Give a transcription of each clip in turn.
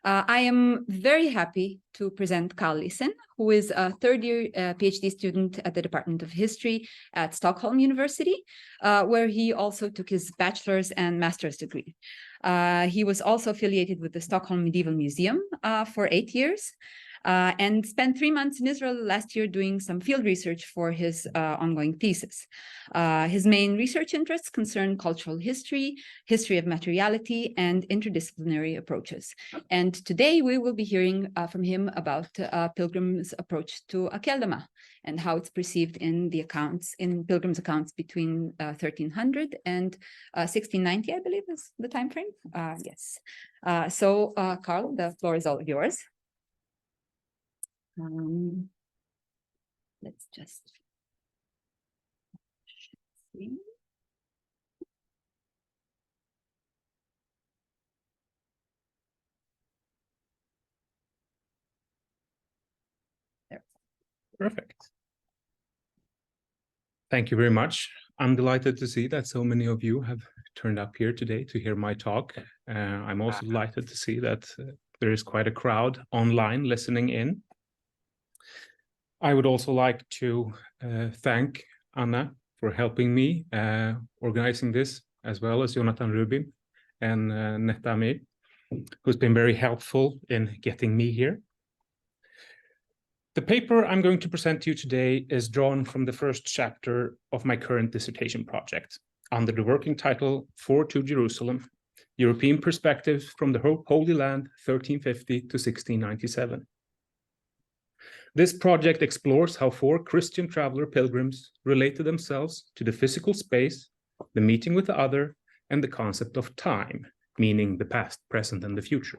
I am very happy to present Karl Lysén, who is a third-year PhD student at the Department of History at Stockholm University, where he also took his bachelor's and master's degree. He was also affiliated with the Stockholm Medieval Museum for 8 years, and spent 3 months in Israel last year doing some field research for his ongoing thesis. His main research interests concern cultural history, history of materiality, and interdisciplinary approaches. And today we will be hearing from him about Pilgrims' approach to Aceldama and how it's perceived in the accounts, in Pilgrims' accounts between 1300 and 1690, I believe is the time frame. Yes. So Karl, the floor is all yours. Let's just see. There. Perfect. Thank you very much. I'm delighted to see that so many of you have turned up here today to hear my talk. I'm also delighted to see that there is quite a crowd online listening in. I would also like to thank Anna for helping me organizing this, as well as Jonathan Rubin and Netami, who's been very helpful in getting me here. The paper I'm going to present to you today is drawn from the first chapter of my current dissertation project, under the working title For to Jerusalem, European Perspectives from the Holy Land, 1350 to 1697. This project explores how 4 Christian traveler pilgrims related themselves to the physical space, the meeting with the other, and the concept of time, meaning the past, present, and the future.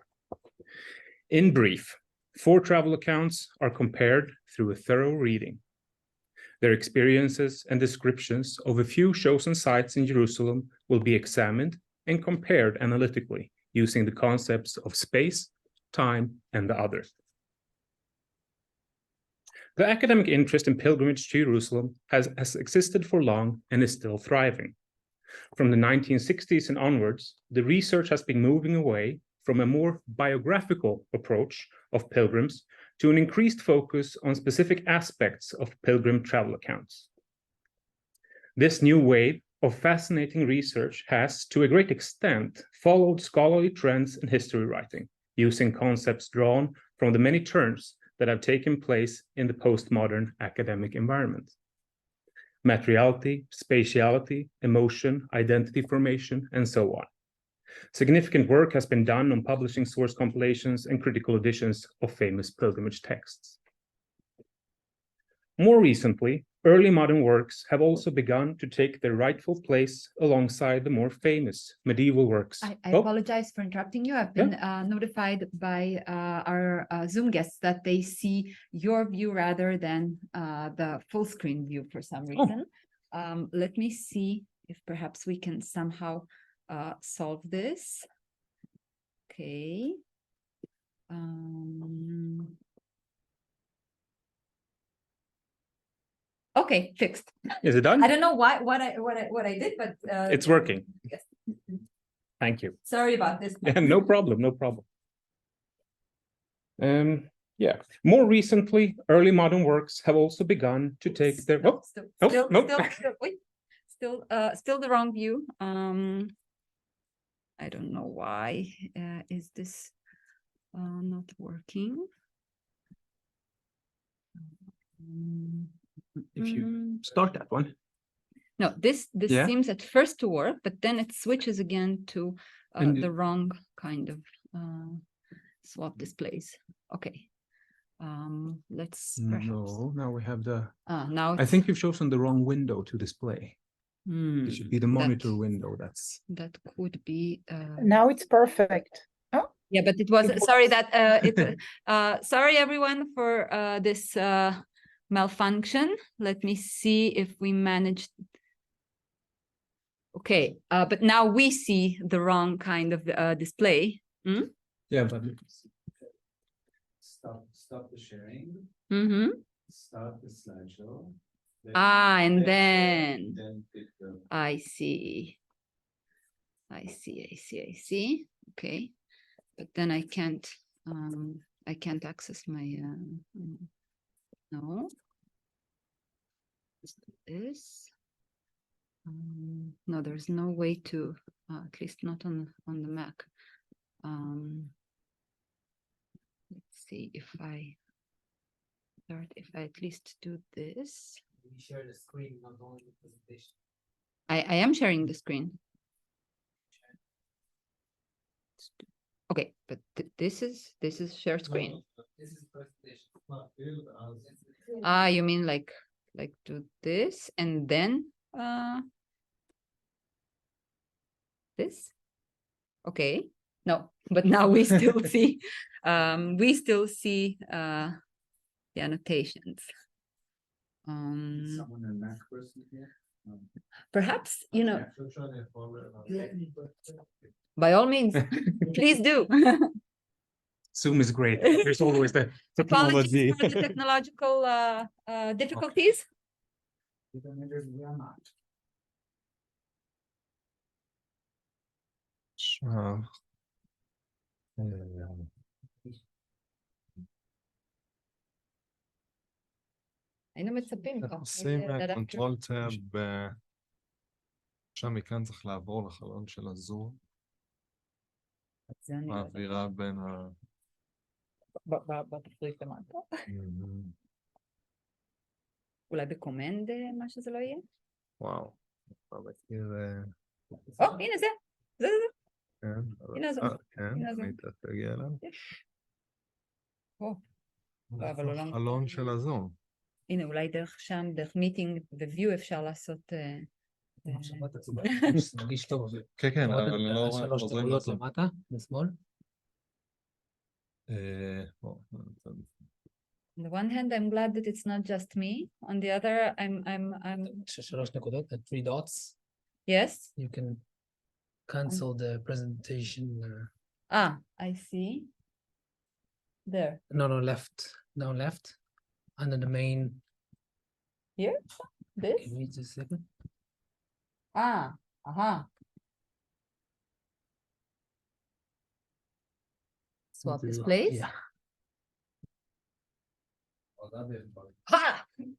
In brief, 4 travel accounts are compared through a thorough reading. Their experiences and descriptions of a few chosen sites in Jerusalem will be examined and compared analytically using the concepts of space, time, and the other. The academic interest in pilgrimage to Jerusalem has existed for long and is still thriving. From the 1960s and onwards, the research has been moving away from a more biographical approach of pilgrims to an increased focus on specific aspects of pilgrim travel accounts. This new wave of fascinating research has, to a great extent, followed scholarly trends in history writing, using concepts drawn from the many turns that have taken place in the postmodern academic environment. Materiality, spatiality, emotion, identity formation, and so on. Significant work has been done on publishing source compilations and critical editions of famous pilgrimage texts. More recently, early modern works have also begun to take their rightful place alongside the more famous medieval works. I apologize for interrupting you. I've been notified by our Zoom guests that they see your view rather than the full screen view for some reason. Let me see if perhaps we can somehow solve this. Okay. Okay, fixed. Is it done? I don't know what I did, but it's working. Yes. Thank you. Sorry about this. No problem, no problem. Yeah. More recently, early modern works have also begun to take their. Still the wrong view. I don't know why. Is this not working? If you start that one. No, this seems at first to work, but then it switches again to the wrong kind of swap displays. Okay. Let's perhaps. No, now we have the. Now I think you've chosen the wrong window to display. It should be the monitor window. That could be. Now it's perfect. Oh. Yeah, but it was sorry that sorry everyone for this malfunction. Let me see if we managed. Okay, but now we see the wrong kind of display. Yeah, but stop the sharing. Start the slideshow. And then I see. Okay, but then I can't I can't access my, no. Let's do this. No, there's no way to, at least not on the Mac. Let's see if I start, if I at least do this. You share the screen, not only the presentation. I am sharing the screen. Okay, but this is share screen. This is presentation. You mean like do this and then this? Okay. No, but now we still see the annotations. Someone a Mac person here? Perhaps, you know, Yeah. by all means, please do. Zoom is great. There's always the technology. Apologies for the technological difficulties. We are not. היינו מצפים. שים קונטרול טאב, עכשיו מכאן צריך לעבור לחלון של הזום, מעבירה בין ה... בתפריט למטה. אולי בקומנד, מה שזה לא יהיה? וואו, אתה מכיר... הנה זה. כן, הנה זה. אני תגיע אליו. אבל הוא לא... חלון של הזום. הנה, אולי דרך שם, דרך מיטינג ו-view אפשר לעשות... מרגיש טוב. כן, כן, אבל אני לא רואה... שלוש תמונות למטה, בשמאל. On the one hand, I'm glad that it's not just me. On the other, I'm... שלוש נקודות, the 3 dots. Yes? You can cancel the presentation. I see. There. No, left. Down left. Under the main. Here? This? Give me just a second. Swap this place. Yeah.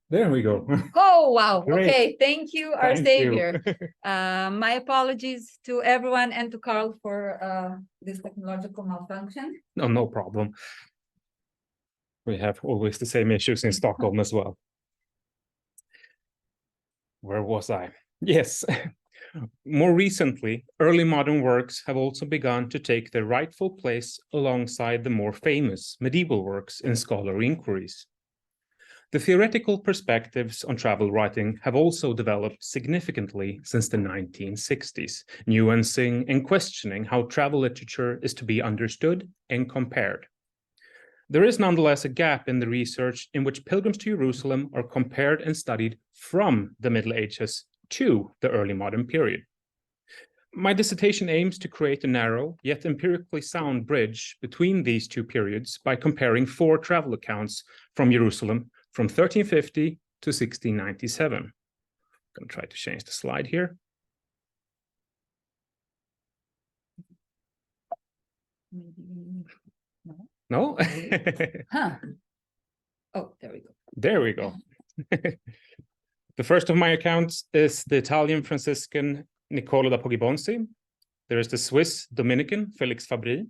There we go. Oh, wow. Great. Okay. Thank you, our Thank savior. you. My apologies to everyone and to Karl for this technological malfunction. No problem. We have always the same issues in Stockholm as well. Where was I? Yes. More recently, early modern works have also begun to take their rightful place alongside the more famous medieval works in scholarly inquiries. The theoretical perspectives on travel writing have also developed significantly since the 1960s, nuancing and questioning how travel literature is to be understood and compared. There is nonetheless a gap in the research in which Pilgrims to Jerusalem are compared and studied from the Middle Ages to the early modern period. My dissertation aims to create a narrow yet empirically sound bridge between these two periods by comparing 4 travel accounts from Jerusalem from 1350 to 1697. I'm going to try to change the slide here. No? Oh, there we go. There we go. The first of my accounts is the Italian Franciscan Niccolò da Poggibonsi. There is the Swiss Dominican Felix Fabri,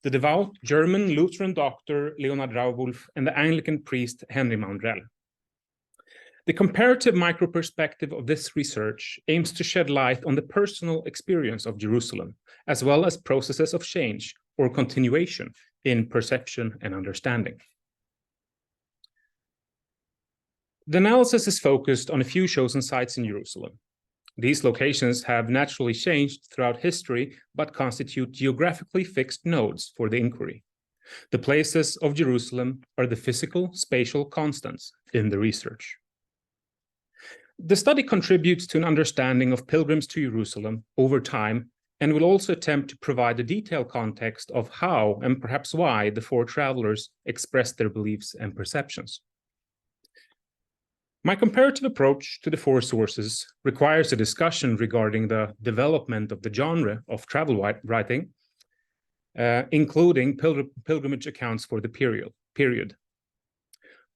the devout German Lutheran doctor Leonhard Rauwolf, and the Anglican priest Henry Maundrell. The comparative micro-perspective of this research aims to shed light on the personal experience of Jerusalem, as well as processes of change or continuation in perception and understanding. The analysis is focused on a few chosen sites in Jerusalem. These locations have naturally changed throughout history, but constitute geographically fixed nodes for the inquiry. The places of Jerusalem are the physical, spatial constants in the research. The study contributes to an understanding of pilgrims to Jerusalem over time, and will also attempt to provide a detailed context of how and perhaps why the 4 travelers expressed their beliefs and perceptions. My comparative approach to the 4 sources requires a discussion regarding the development of the genre of travel writing, including pilgrimage accounts for the period.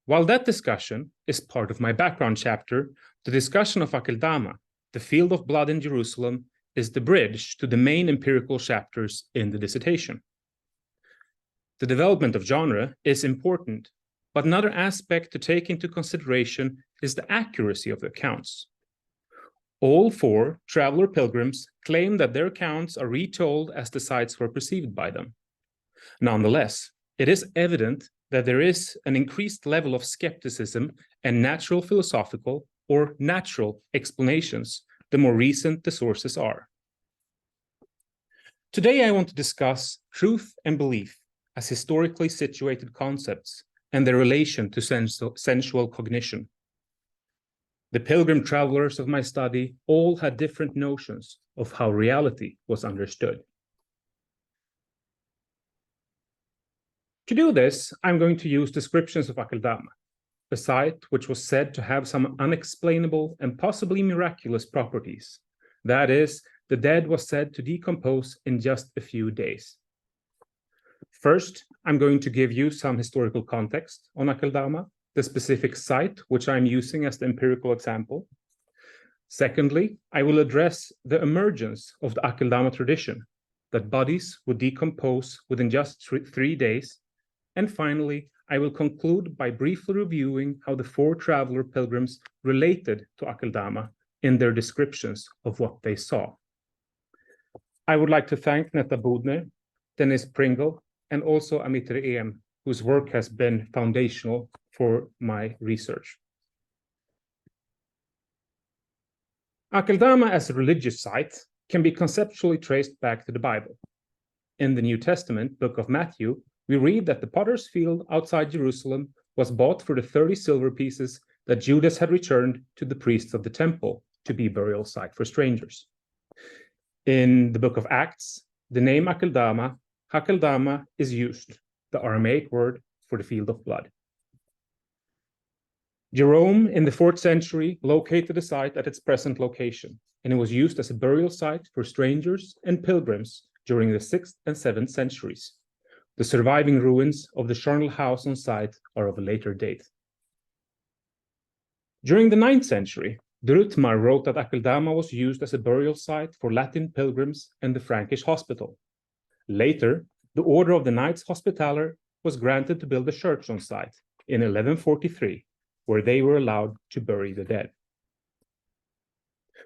While that discussion is part of my background chapter, the discussion of Aceldama, the field of blood in Jerusalem, is the bridge to the main empirical chapters in the dissertation. The development of genre is important, but another aspect to take into consideration is the accuracy of the accounts. All 4 traveler pilgrims claim that their accounts are retold as the sites were perceived by them. Nonetheless, it is evident that there is an increased level of skepticism and natural philosophical or natural explanations the more recent the sources are. Today, I want to discuss truth and belief as historically situated concepts and their relation to sensual cognition. The pilgrim travelers of my study all had different notions of how reality was understood. To do this, I'm going to use descriptions of Aceldama, a site which was said to have some unexplainable and possibly miraculous properties. That is, the dead was said to decompose in just a few days. First, I'm going to give you some historical context on Aceldama, the specific site which I'm using as the empirical example. Secondly, I will address the emergence of the Aceldama tradition, that bodies would decompose within just 3 days. And finally, I will conclude by briefly reviewing how the 4 traveler pilgrims related to Aceldama in their descriptions of what they saw. I would like to thank Netta Bodner, Dennis Pringle, and also Amit Reem, whose work has been foundational for my research. Aceldama as a religious site can be conceptually traced back to the Bible. In the New Testament, book of Matthew, we read that the potter's field outside Jerusalem was bought for the 30 silver pieces that Judas had returned to the priests of the temple to be burial site for strangers. In the book of Acts, the name Aceldama is used, the Aramaic word for the field of blood. Jerome in the 4th century located the site at its present location, and it was used as a burial site for strangers and pilgrims during the 6th and 7th centuries. The surviving ruins of the charnel house on site are of a later date. During the 9th century, de Rutmar wrote that Aceldama was used as a burial site for Latin pilgrims and the Frankish hospital. Later, the Order of the Knights Hospitaller was granted to build a church on site in 1143, where they were allowed to bury the dead.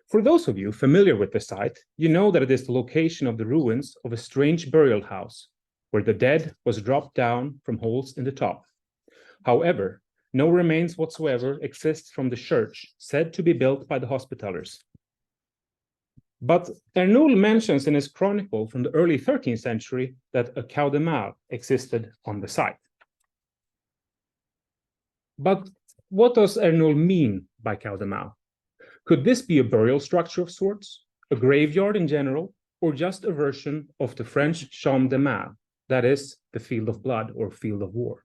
For those of you familiar with the site, you know that it is the location of the ruins of a strange burial house, where the dead was dropped down from holes in the top. However, no remains whatsoever exist from the church said to be built by the Hospitallers. But Ernul mentions in his chronicle from the early 13th century that a caudemar existed on the site. But what does Ernul mean by caudemar? Could this be a burial structure of sorts, a graveyard in general, or just a version of the French champ de mars, that is, the field of blood or field of war?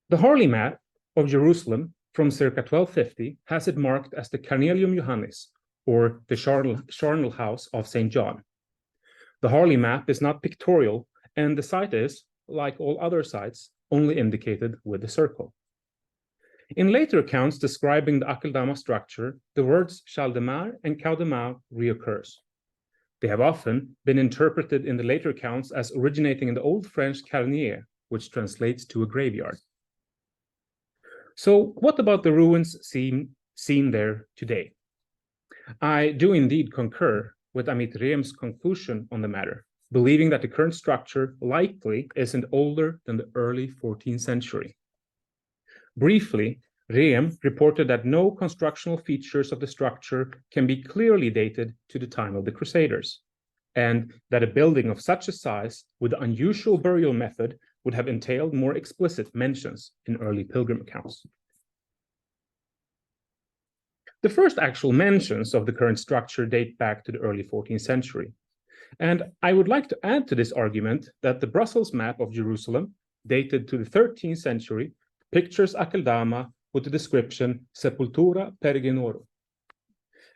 The Harley map of Jerusalem from circa 1250 has it marked as the Carnelium Johannis, or the charnel house of St. John. The Harley map is not pictorial, and the site is, like all other sites, only indicated with a circle. In later accounts describing the Aceldama structure, the words chaldemar and caudemar reoccurs. They have often been interpreted in the later accounts as originating in the Old French carnier, which translates to a graveyard. So what about the ruins seen there today? I do indeed concur with Amit Reem's conclusion on the matter, believing that the current structure likely isn't older than the early 14th century. Briefly, Reem reported that no constructional features of the structure can be clearly dated to the time of the Crusaders, and that a building of such a size with an unusual burial method would have entailed more explicit mentions in early pilgrim accounts. The first actual mentions of the current structure date back to the early 14th century. And I would like to add to this argument that the Brussels map of Jerusalem, dated to the 13th century, pictures Aceldama with the description Sepultura Perigenorum.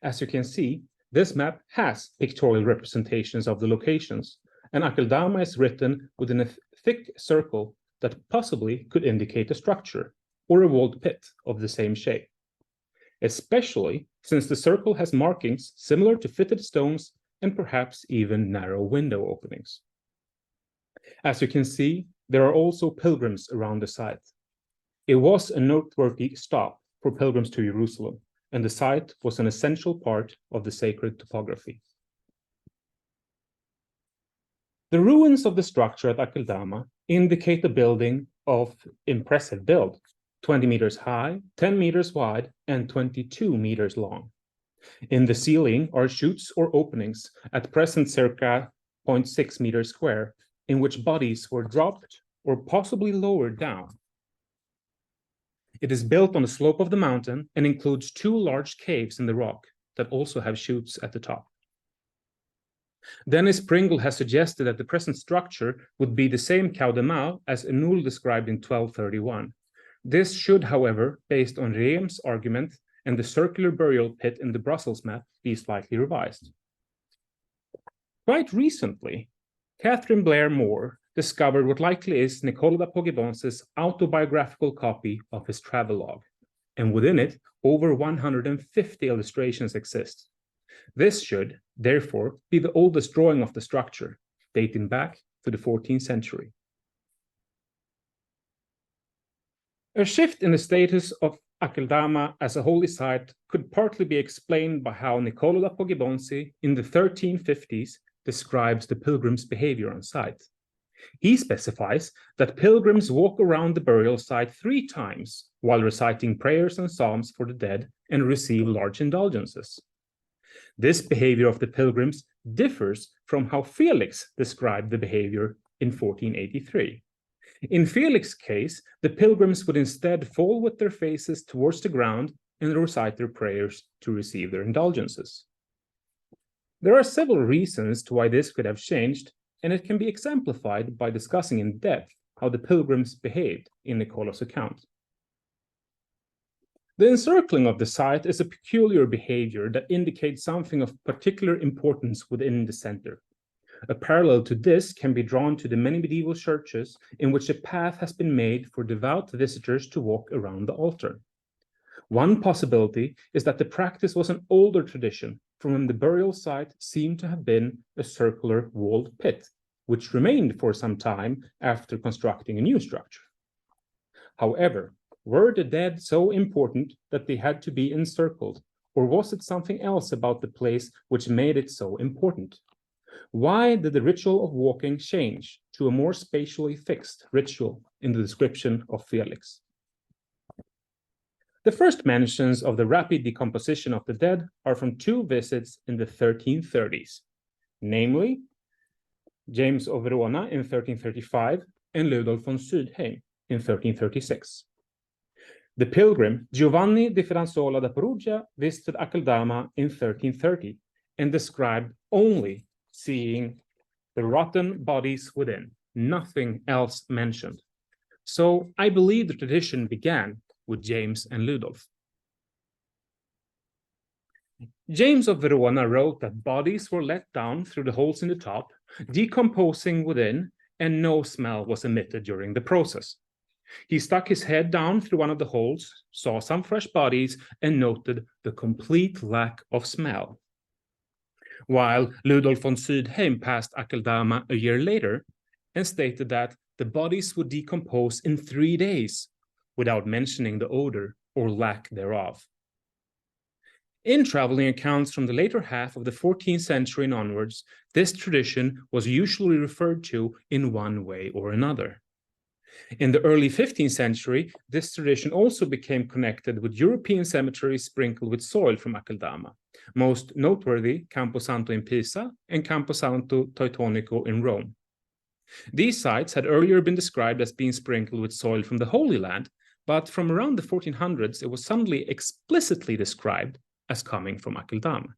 As you can see, This map has pictorial representations of the locations, and Aceldama is written within a thick circle that possibly could indicate a structure or a walled pit of the same shape, especially since the circle has markings similar to fitted stones and perhaps even narrow window openings. As you can see, there are also pilgrims around the site. It was a noteworthy stop for pilgrims to Jerusalem, and the site was an essential part of the sacred topography. The ruins of the structure at Aceldama indicate a building of impressive build, 20 meters high, 10 meters wide, and 22 meters long. In the ceiling are chutes or openings, at present circa 0.6 meters square, in which bodies were dropped or possibly lowered down. It is built on the slope of the mountain and includes two large caves in the rock that also have chutes at the top. Dennis Pringle has suggested that the present structure would be the same Cao de Mao as Enoul described in 1231. This should, however, based on Reem's argument and the circular burial pit in the Brussels map, be slightly revised. Quite recently, Catherine Blair Moore discovered what likely is Niccolò da Poggibonsi's autobiographical copy of his travelogue, and within it, over 150 illustrations exist. This should, therefore, be the oldest drawing of the structure, dating back to the 14th century. A shift in the status of Aceldama as a holy site could partly be explained by how Niccolò da Poggibonsi in the 1350s describes the pilgrims' behavior on site. He specifies that pilgrims walk around the burial site 3 times while reciting prayers and psalms for the dead and receive large indulgences. This behavior of the pilgrims differs from how Felix described the behavior in 1483. In Felix's case, the pilgrims would instead fall with their faces towards the ground and recite their prayers to receive their indulgences. There are several reasons to why this could have changed, and it can be exemplified by discussing in depth how the pilgrims behaved in Niccolò's account. The encircling of the site is a peculiar behavior that indicates something of particular importance within the center. A parallel to this can be drawn to the many medieval churches in which a path has been made for devout visitors to walk around the altar. One possibility is that the practice was an older tradition from when the burial site seemed to have been a circular walled pit, which remained for some time after constructing a new structure. However, were the dead so important that they had to be encircled, or was it something else about the place which made it so important? Why did the ritual of walking change to a more spatially fixed ritual in the description of Felix? The first mentions of the rapid decomposition of the dead are from 2 visits in the 1330s, namely James of Verona in 1335 and Ludolf von Sydheim in 1336. The pilgrim Giovanni di Fidanzola da Perugia visited Aceldama in 1330 and described only seeing the rotten bodies within, nothing else mentioned. So I believe the tradition began with James and Ludolf. James of Verona wrote that bodies were let down through the holes in the top, decomposing within, and no smell was emitted during the process. He stuck his head down through one of the holes, saw some fresh bodies, and noted the complete lack of smell. While Ludolf von Sydheim passed Aceldama a year later and stated that the bodies would decompose in 3 days without mentioning the odor or lack thereof. In traveling accounts from the later half of the 14th century and onwards, this tradition was usually referred to in one way or another. In the early 15th century, this tradition also became connected with European cemeteries sprinkled with soil from Aceldama, most noteworthy Camposanto in Pisa and Camposanto Teutonico in Rome. These sites had earlier been described as being sprinkled with soil from the Holy Land, but from around the 1400s, it was suddenly explicitly described as coming from Aceldama.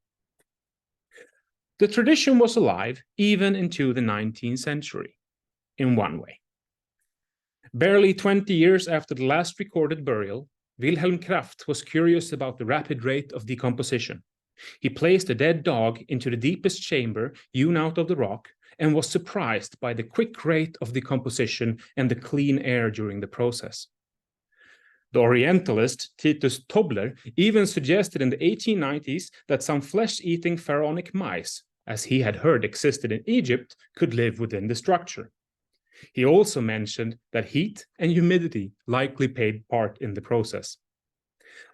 The tradition was alive even into the 19th century, in one way. Barely 20 years after the last recorded burial, Wilhelm Kraft was curious about the rapid rate of decomposition He placed a dead dog into the deepest chamber hewn out of the rock and was surprised by the quick rate of decomposition and the clean air during the process. The Orientalist Titus Tobler even suggested in the 1890s that some flesh-eating pharaonic mice, as he had heard existed in Egypt, could live within the structure. He also mentioned that heat and humidity likely played part in the process.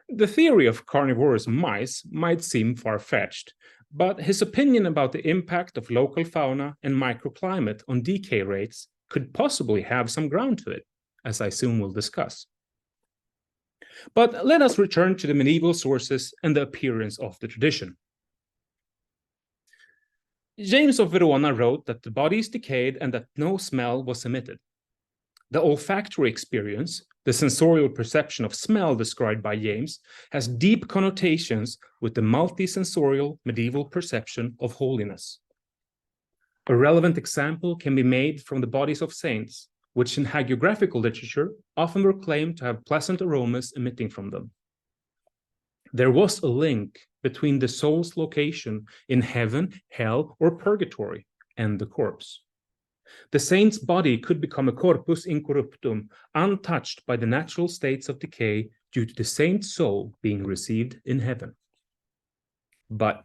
The theory of carnivorous mice might seem far-fetched, but his opinion about the impact of local fauna and microclimate on decay rates could possibly have some ground to it, as I soon will discuss. But let us return to the medieval sources and the appearance of the tradition. James of Verona wrote that the bodies decayed and that no smell was emitted. The olfactory experience, the sensorial perception of smell described by James, has deep connotations with the multisensorial medieval perception of holiness. A relevant example can be made from the bodies of saints, which in hagiographical literature often were claimed to have pleasant aromas emitting from them. There was a link between the soul's location in heaven, hell, or purgatory and the corpse. The saint's body could become a corpus incorruptum, untouched by the natural states of decay due to the saint's soul being received in heaven. But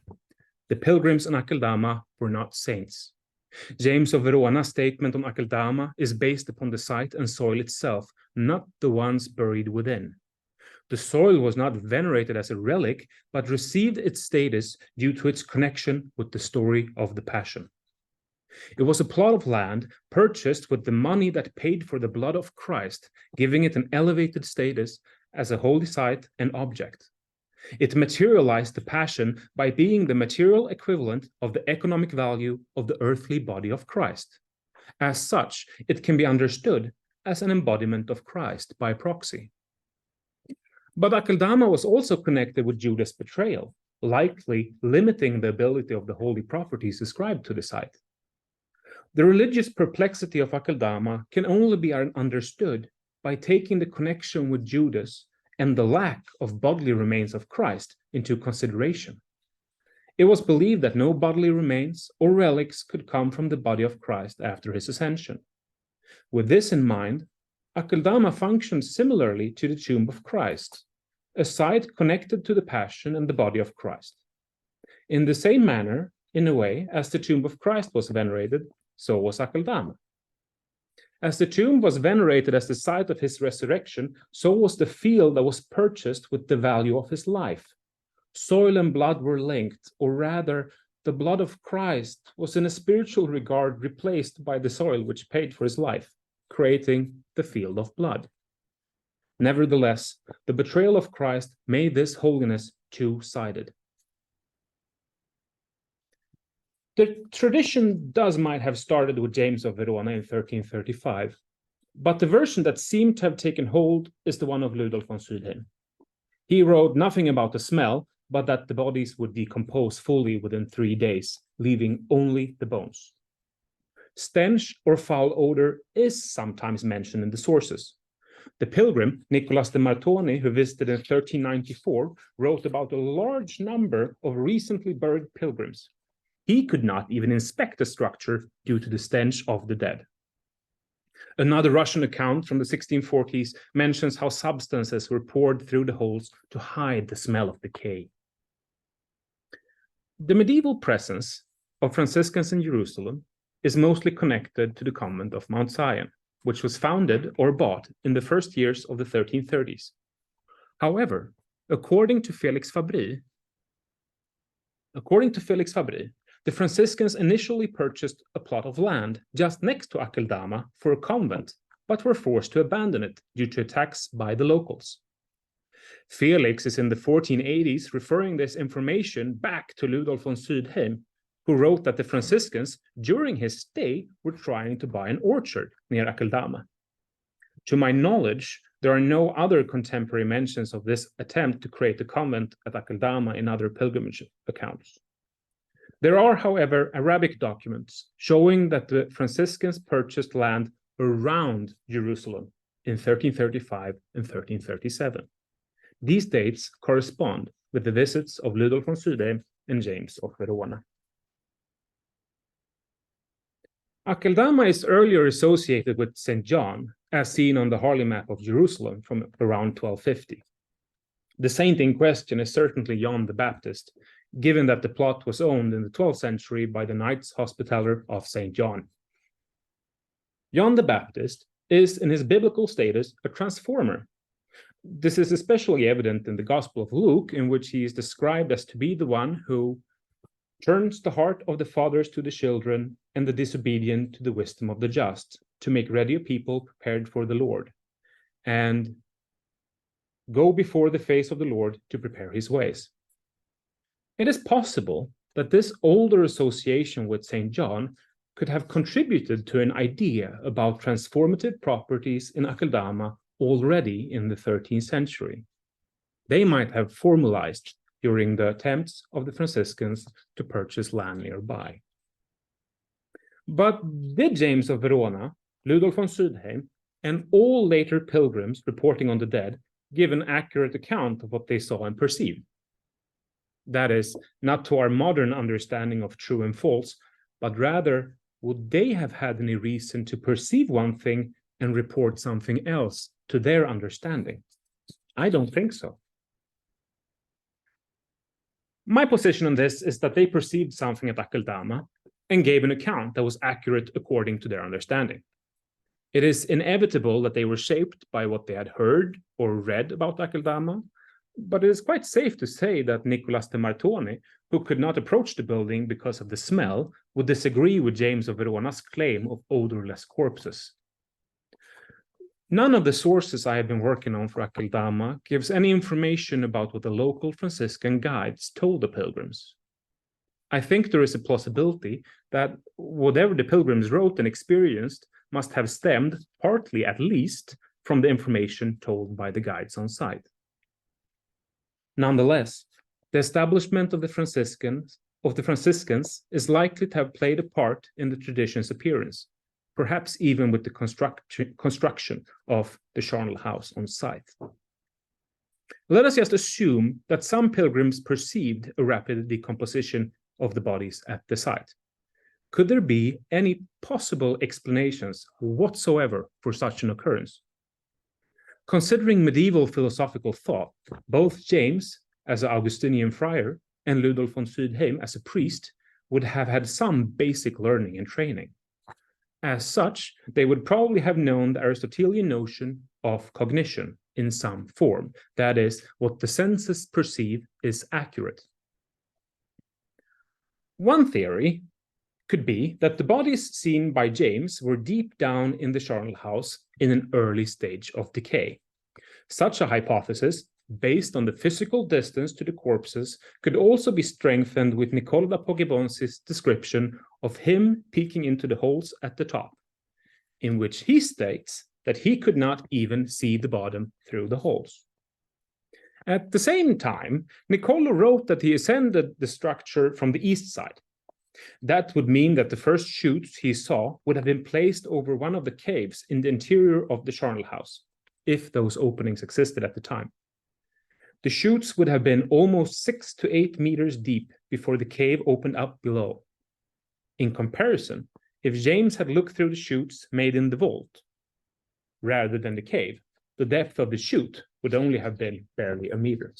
the pilgrims in Aceldama were not saints. James of Verona's statement on Aceldama is based upon the site and soil itself, not the ones buried within. The soil was not venerated as a relic, but received its status due to its connection with the story of the Passion. It was a plot of land purchased with the money that paid for the blood of Christ, giving it an elevated status as a holy site and object. It materialized the Passion by being the material equivalent of the economic value of the earthly body of Christ. As such, it can be understood as an embodiment of Christ by proxy. But Aceldama was also connected with Judas' betrayal, likely limiting the ability of the holy properties ascribed to the site. The religious perplexity of Aceldama can only be understood by taking the connection with Judas and the lack of bodily remains of Christ into consideration. It was believed that no bodily remains or relics could come from the body of Christ after his ascension. With this in mind, Aceldama functioned similarly to the tomb of Christ, a site connected to the Passion and the body of Christ. In the same manner, in a way, as the tomb of Christ was venerated, so was Aceldama. As the tomb was venerated as the site of his resurrection, so was the field that was purchased with the value of his life. Soil and blood were linked, or rather, the blood of Christ was in a spiritual regard replaced by the soil which paid for his life, creating the field of blood. Nevertheless, the betrayal of Christ made this holiness two-sided. The tradition might have started with James of Verona in 1335, but the version that seemed to have taken hold is the one of Ludolf von Sydheim. He wrote nothing about the smell, but that the bodies would decompose fully within 3 days, leaving only the bones. Stench or foul odor is sometimes mentioned in the sources. The pilgrim, Niccolò da Poggibonsi, who visited in 1394, wrote about a large number of recently buried pilgrims. He could not even inspect the structure due to the stench of the dead. Another Russian account from the 1640s mentions how substances were poured through the holes to hide the smell of decay. The medieval presence of Franciscans in Jerusalem is mostly connected to the convent of Mount Zion, which was founded or bought in the first years of the 1330s. However, according to Felix Fabri, the Franciscans initially purchased a plot of land just next to Aceldama for a convent, but were forced to abandon it due to attacks by the locals. Felix is in the 1480s referring this information back to Ludolf von Sydheim, who wrote that the Franciscans, during his stay, were trying to buy an orchard near Aceldama. To my knowledge, there are no other contemporary mentions of this attempt to create a convent at Aceldama in other pilgrimage accounts. There are, however, Arabic documents showing that the Franciscans purchased land around Jerusalem in 1335 and 1337. These dates correspond with the visits of Ludolf von Sydheim and James of Verona. Aceldama is earlier associated with St. John, as seen on the Harley map of Jerusalem from around 1250. The saint in question is certainly John the Baptist, given that the plot was owned in the 12th century by the Knights Hospitaller of St. John. John the Baptist is, in his biblical status, a transformer. This is especially evident in the Gospel of Luke, in which he is described as to be the one who turns the heart of the fathers to the children and the disobedient to the wisdom of the just, to make ready a people prepared for the Lord, and go before the face of the Lord to prepare his ways. It is possible that this older association with St. John could have contributed to an idea about transformative properties in Aceldama already in the 13th century. They might have formalized during the attempts of the Franciscans to purchase land nearby. But did James of Verona, Ludolf von Sydheim, and all later pilgrims reporting on the dead give an accurate account of what they saw and perceived? That is, not to our modern understanding of true and false, but rather, would they have had any reason to perceive one thing and report something else to their understanding? I don't think so. My position on this is that they perceived something at Aceldama and gave an account that was accurate according to their understanding. It is inevitable that they were shaped by what they had heard or read about Aceldama, but it is quite safe to say that Nicolas de Martone, who could not approach the building because of the smell, would disagree with James of Verona's claim of odorless corpses. None of the sources I have been working on for Aceldama gives any information about what the local Franciscan guides told the pilgrims. I think there is a possibility that whatever the pilgrims wrote and experienced must have stemmed, partly at least, from the information told by the guides on site. Nonetheless, the establishment of the Franciscans is likely to have played a part in the tradition's appearance, perhaps even with the construction of the charnel house on site. Let us just assume that some pilgrims perceived a rapid decomposition of the bodies at the site. Could there be any possible explanations whatsoever for such an occurrence? Considering medieval philosophical thought, both James, as an Augustinian friar, and Ludolf von Sydheim, as a priest, would have had some basic learning and training. As such, they would probably have known the Aristotelian notion of cognition in some form, that is, what the senses perceive is accurate. One theory could be that the bodies seen by James were deep down in the charnel house in an early stage of decay. Such a hypothesis, based on the physical distance to the corpses, could also be strengthened with Niccolò da Poggibonsi's description of him peeking into the holes at the top, in which he states that he could not even see the bottom through the holes. At the same time, Niccolò wrote that he ascended the structure from the east side. That would mean that the first chutes he saw would have been placed over one of the caves in the interior of the charnel house, if those openings existed at the time. The chutes would have been almost 6 to 8 meters deep before the cave opened up below. In comparison, if James had looked through the chutes made in the vault, rather than the cave, the depth of the chute would only have been barely a meter.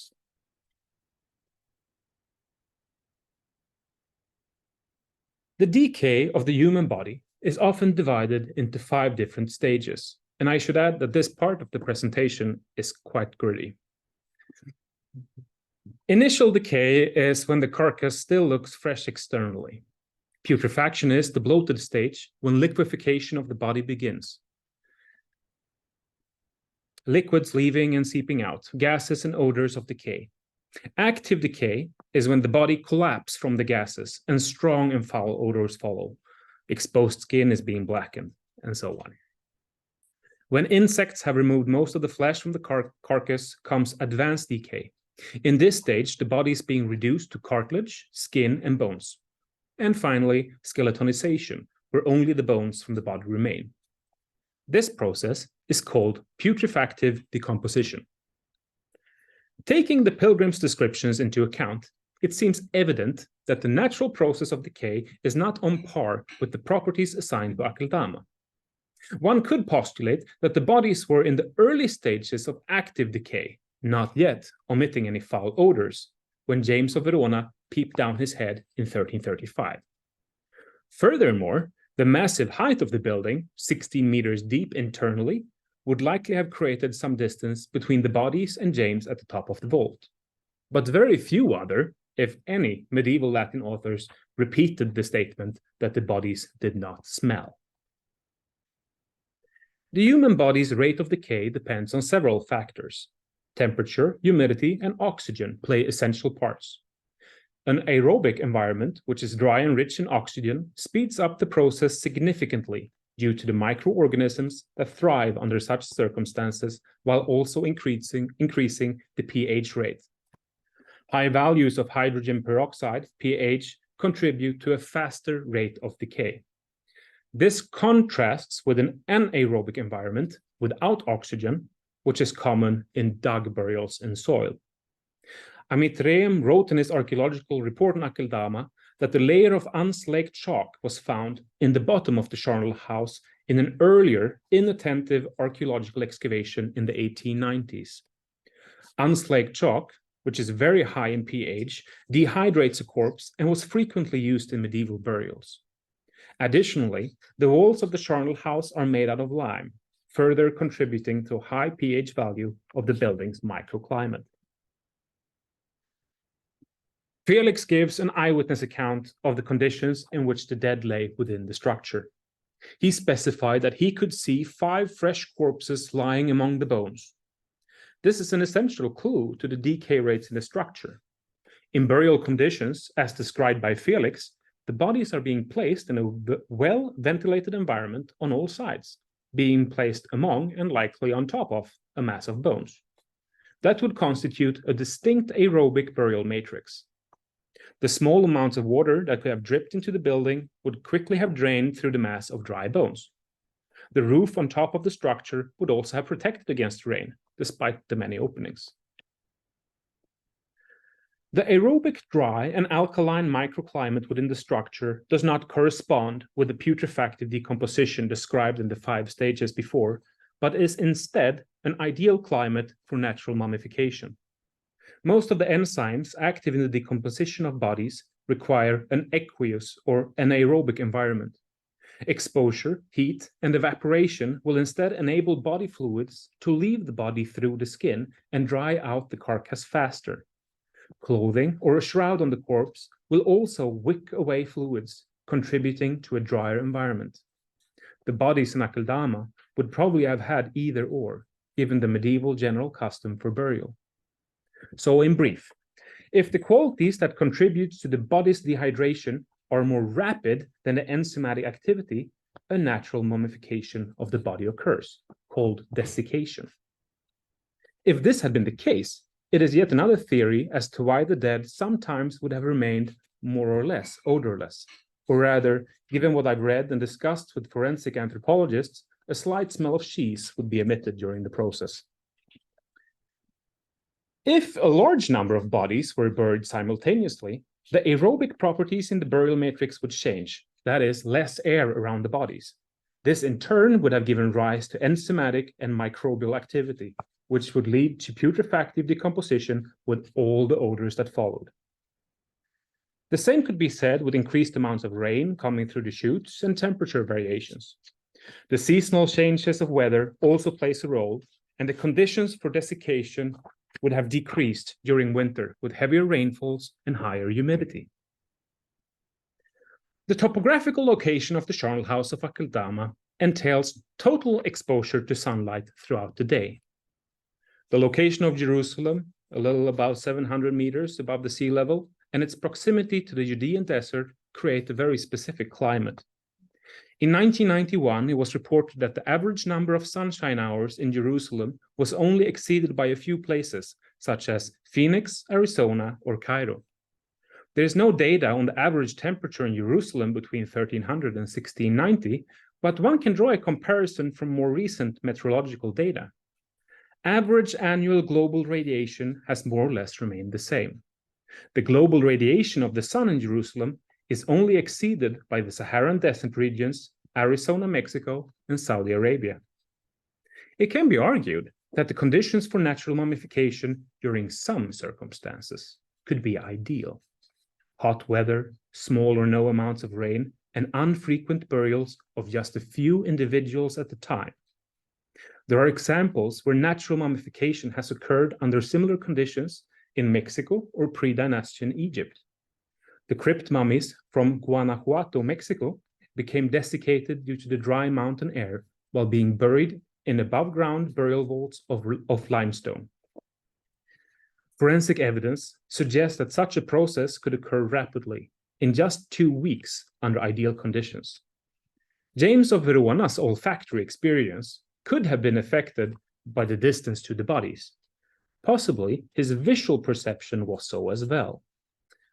The decay of the human body is often divided into 5 different stages, and I should add that this part of the presentation is quite gritty. Initial decay is when the carcass still looks fresh externally. Putrefaction is the bloated stage when liquefaction of the body begins. Liquids leaving and seeping out, gases and odors of decay. Active decay is when the body collapses from the gases and strong and foul odors follow. Exposed skin is being blackened, and so on. When insects have removed most of the flesh from the carcass comes advanced decay. In this stage, the body is being reduced to cartilage, skin, and bones. And finally, skeletonization, where only the bones from the body remain. This process is called putrefactive decomposition. Taking the Pilgrims' descriptions into account, it seems evident that the natural process of decay is not on par with the properties assigned to Aceldama. One could postulate that the bodies were in the early stages of active decay, not yet omitting any foul odors, when James of Verona peeped down his head in 1335. Furthermore, the massive height of the building, 16 meters deep internally, would likely have created some distance between the bodies and James at the top of the vault. But very few other, if any, medieval Latin authors repeated the statement that the bodies did not smell. The human body's rate of decay depends on several factors. Temperature, humidity, and oxygen play essential parts. An aerobic environment, which is dry and rich in oxygen, speeds up the process significantly due to the microorganisms that thrive under such circumstances, while also increasing the pH rate. High values of hydrogen peroxide, pH, contribute to a faster rate of decay. This contrasts with an anaerobic environment without oxygen, which is common in dug burials in soil. Amit Rehm wrote in his archaeological report on Aceldama that the layer of unslaked chalk was found in the bottom of the charnel house in an earlier, inattentive archaeological excavation in the 1890s. Unslaked chalk, which is very high in pH, dehydrates a corpse and was frequently used in medieval burials. Additionally, the walls of the charnel house are made out of lime, further contributing to a high pH value of the building's microclimate. Felix gives an eyewitness account of the conditions in which the dead lay within the structure. He specified that he could see 5 fresh corpses lying among the bones. This is an essential clue to the decay rates in the structure. In burial conditions, as described by Felix, the bodies are being placed in a well-ventilated environment on all sides, being placed among and likely on top of a mass of bones. That would constitute a distinct aerobic burial matrix. The small amounts of water that could have dripped into the building would quickly have drained through the mass of dry bones. The roof on top of the structure would also have protected against rain, despite the many openings. The aerobic dry and alkaline microclimate within the structure does not correspond with the putrefactive decomposition described in the 5 stages before, but is instead an ideal climate for natural mummification. Most of the enzymes active in the decomposition of bodies require an aqueous or anaerobic environment. Exposure, heat, and evaporation will instead enable body fluids to leave the body through the skin and dry out the carcass faster. Clothing or a shroud on the corpse will also wick away fluids, contributing to a drier environment. The bodies in Aceldama would probably have had either or, given the medieval general custom for burial. So in brief, if the qualities that contribute to the body's dehydration are more rapid than the enzymatic activity, a natural mummification of the body occurs, called desiccation. If this had been the case, it is yet another theory as to why the dead sometimes would have remained more or less odorless, or rather, given what I've read and discussed with forensic anthropologists, a slight smell of cheese would be emitted during the process. If a large number of bodies were buried simultaneously, the aerobic properties in the burial matrix would change, that is, less air around the bodies. This in turn would have given rise to enzymatic and microbial activity, which would lead to putrefactive decomposition with all the odors that followed. The same could be said with increased amounts of rain coming through the chutes and temperature variations. The seasonal changes of weather also plays a role, and the conditions for desiccation would have decreased during winter with heavier rainfalls and higher humidity. The topographical location of the charnel house of Aceldama entails total exposure to sunlight throughout the day. The location of Jerusalem, a little above 700 meters above the sea level, and its proximity to the Judean desert create a very specific climate. In 1991, it was reported that the average number of sunshine hours in Jerusalem was only exceeded by a few places, such as Phoenix, Arizona, or Cairo. There is no data on the average temperature in Jerusalem between 1300 and 1690, but one can draw a comparison from more recent meteorological data. average annual global radiation has more or less remained the same. The global radiation of the sun in Jerusalem is only exceeded by the Saharan desert regions, Arizona, Mexico, and Saudi Arabia. It can be argued that the conditions for natural mummification during some circumstances could be ideal. Hot weather, small or no amounts of rain, and infrequent burials of just a few individuals at a time. There are examples where natural mummification has occurred under similar conditions in Mexico or pre-Dynastian Egypt. The crypt mummies from Guanajuato, Mexico, became desiccated due to the dry mountain air while being buried in above-ground burial vaults of limestone. Forensic evidence suggests that such a process could occur rapidly, in just 2 weeks under ideal conditions. James of Verona's olfactory experience could have been affected by the distance to the bodies. Possibly, his visual perception was so as well.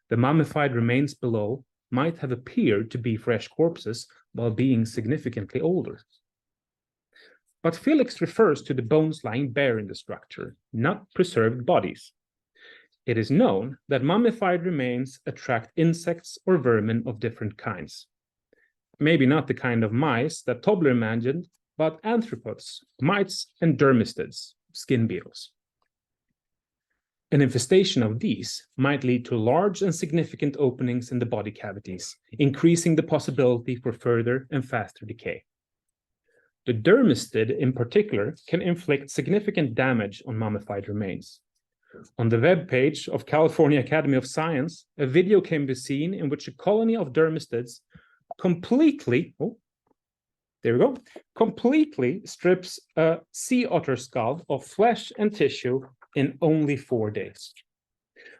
The mummified remains below might have appeared to be fresh corpses while being significantly older. But Felix refers to the bones lying bare in the structure, not preserved bodies. It is known that mummified remains attract insects or vermin of different kinds. Maybe not the kind of mice that Tobler imagined, but arthropods, mites, and dermistids, skin beetles. An infestation of these might lead to large and significant openings in the body cavities, increasing the possibility for further and faster decay. The dermistid, in particular, can inflict significant damage on mummified remains. On the webpage of California Academy of Science, a video can be seen in which a colony of dermistids completely strips a sea otter skull of flesh and tissue in only 4 days.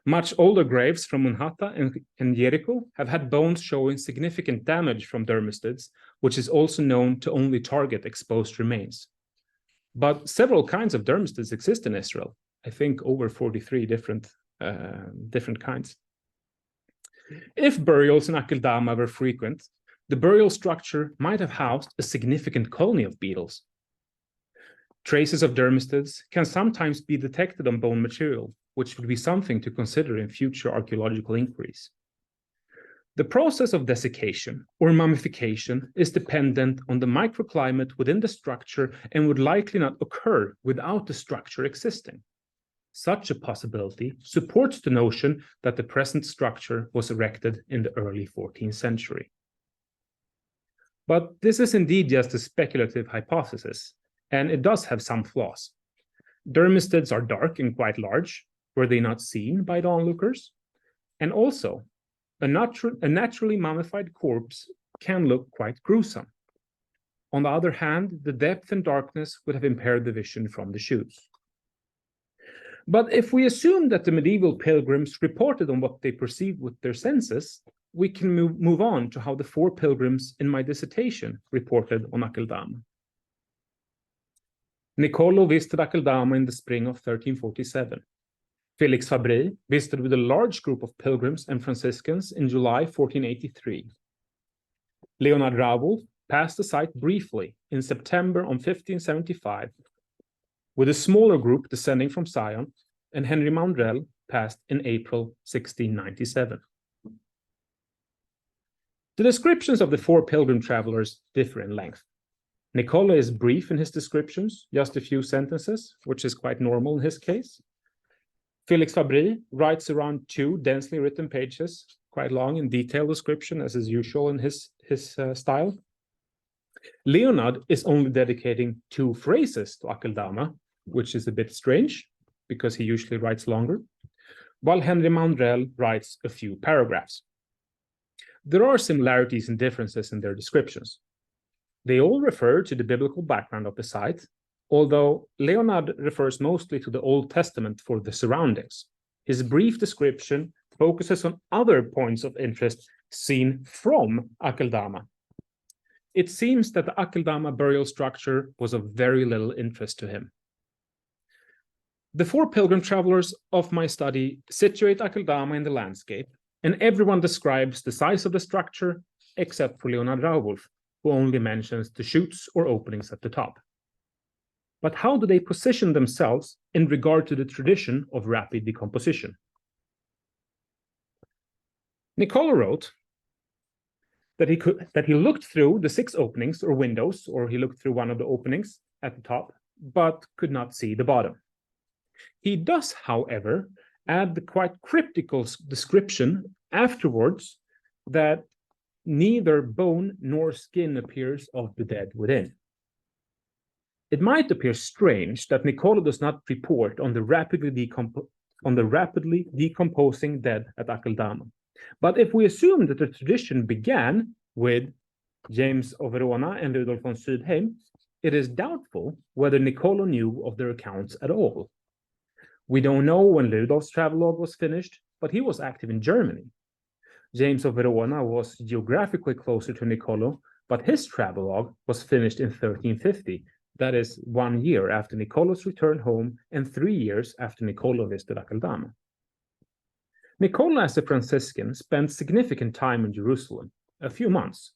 Much older graves from Manhattan and Jericho have had bones showing significant damage from dermistids, which is also known to only target exposed remains. But several kinds of dermistids exist in Israel. I think over 43 different kinds. If burials in Aceldama were frequent, the burial structure might have housed a significant colony of beetles. Traces of dermistids can sometimes be detected on bone material, which would be something to consider in future archaeological inquiries. The process of desiccation or mummification is dependent on the microclimate within the structure and would likely not occur without the structure existing. Such a possibility supports the notion that the present structure was erected in the early 14th century. But this is indeed just a speculative hypothesis, and it does have some flaws. Dermistids are dark and quite large. Were they not seen by the onlookers? And also, a naturally mummified corpse can look quite gruesome. On the other hand, the depth and darkness would have impaired the vision from the shoots. But if we assume that the medieval pilgrims reported on what they perceived with their senses, we can move on to how the 4 pilgrims in my dissertation reported on Aceldama. Niccolò visited Aceldama in the spring of 1347. Felix Fabri visited with a large group of pilgrims and Franciscans in July 1483. Leonhard Rauwolf passed the site briefly in September of 1575, with a smaller group descending from Zion, and Henry Maundrell passed in April 1697. The descriptions of the 4 pilgrim travelers differ in length. Niccolò is brief in his descriptions, just a few sentences, which is quite normal in his case. Felix Fabri writes around 2 densely written pages, quite long in detailed description, as is usual in his style. Leonhard is only dedicating 2 phrases to Aceldama, which is a bit strange, because he usually writes longer, while Henry Maundrell writes a few paragraphs. There are similarities and differences in their descriptions. They all refer to the biblical background of the site, although Leonhard refers mostly to the Old Testament for the surroundings. His brief description focuses on other points of interest seen from Aceldama. It seems that the Aceldama burial structure was of very little interest to him. The 4 pilgrim travelers of my study situate Aceldama in the landscape, and everyone describes the size of the structure except for Leonhard Rauwolf, who only mentions the chutes or openings at the top. but how do they position themselves in regard to the tradition of rapid decomposition? Niccolò wrote that he looked through the 6 openings or windows, or he looked through one of the openings at the top, but could not see the bottom. He does, however, add the quite cryptical description afterwards that neither bone nor skin appears of the dead within. It might appear strange that Niccolò does not report on the rapidly decomposing dead at Aceldama. But if we assume that the tradition began with James of Verona and Rudolf von Sydheim, it is doubtful whether Niccolò knew of their accounts at all. We don't know when Rudolf's travelogue was finished, but he was active in Germany. James of Verona was geographically closer to Niccolò, but his travelogue was finished in 1350. That is 1 year after Niccolò's return home and 3 years after Niccolò visited Aceldama. Niccolò, as a Franciscan, spent significant time in Jerusalem, a few months.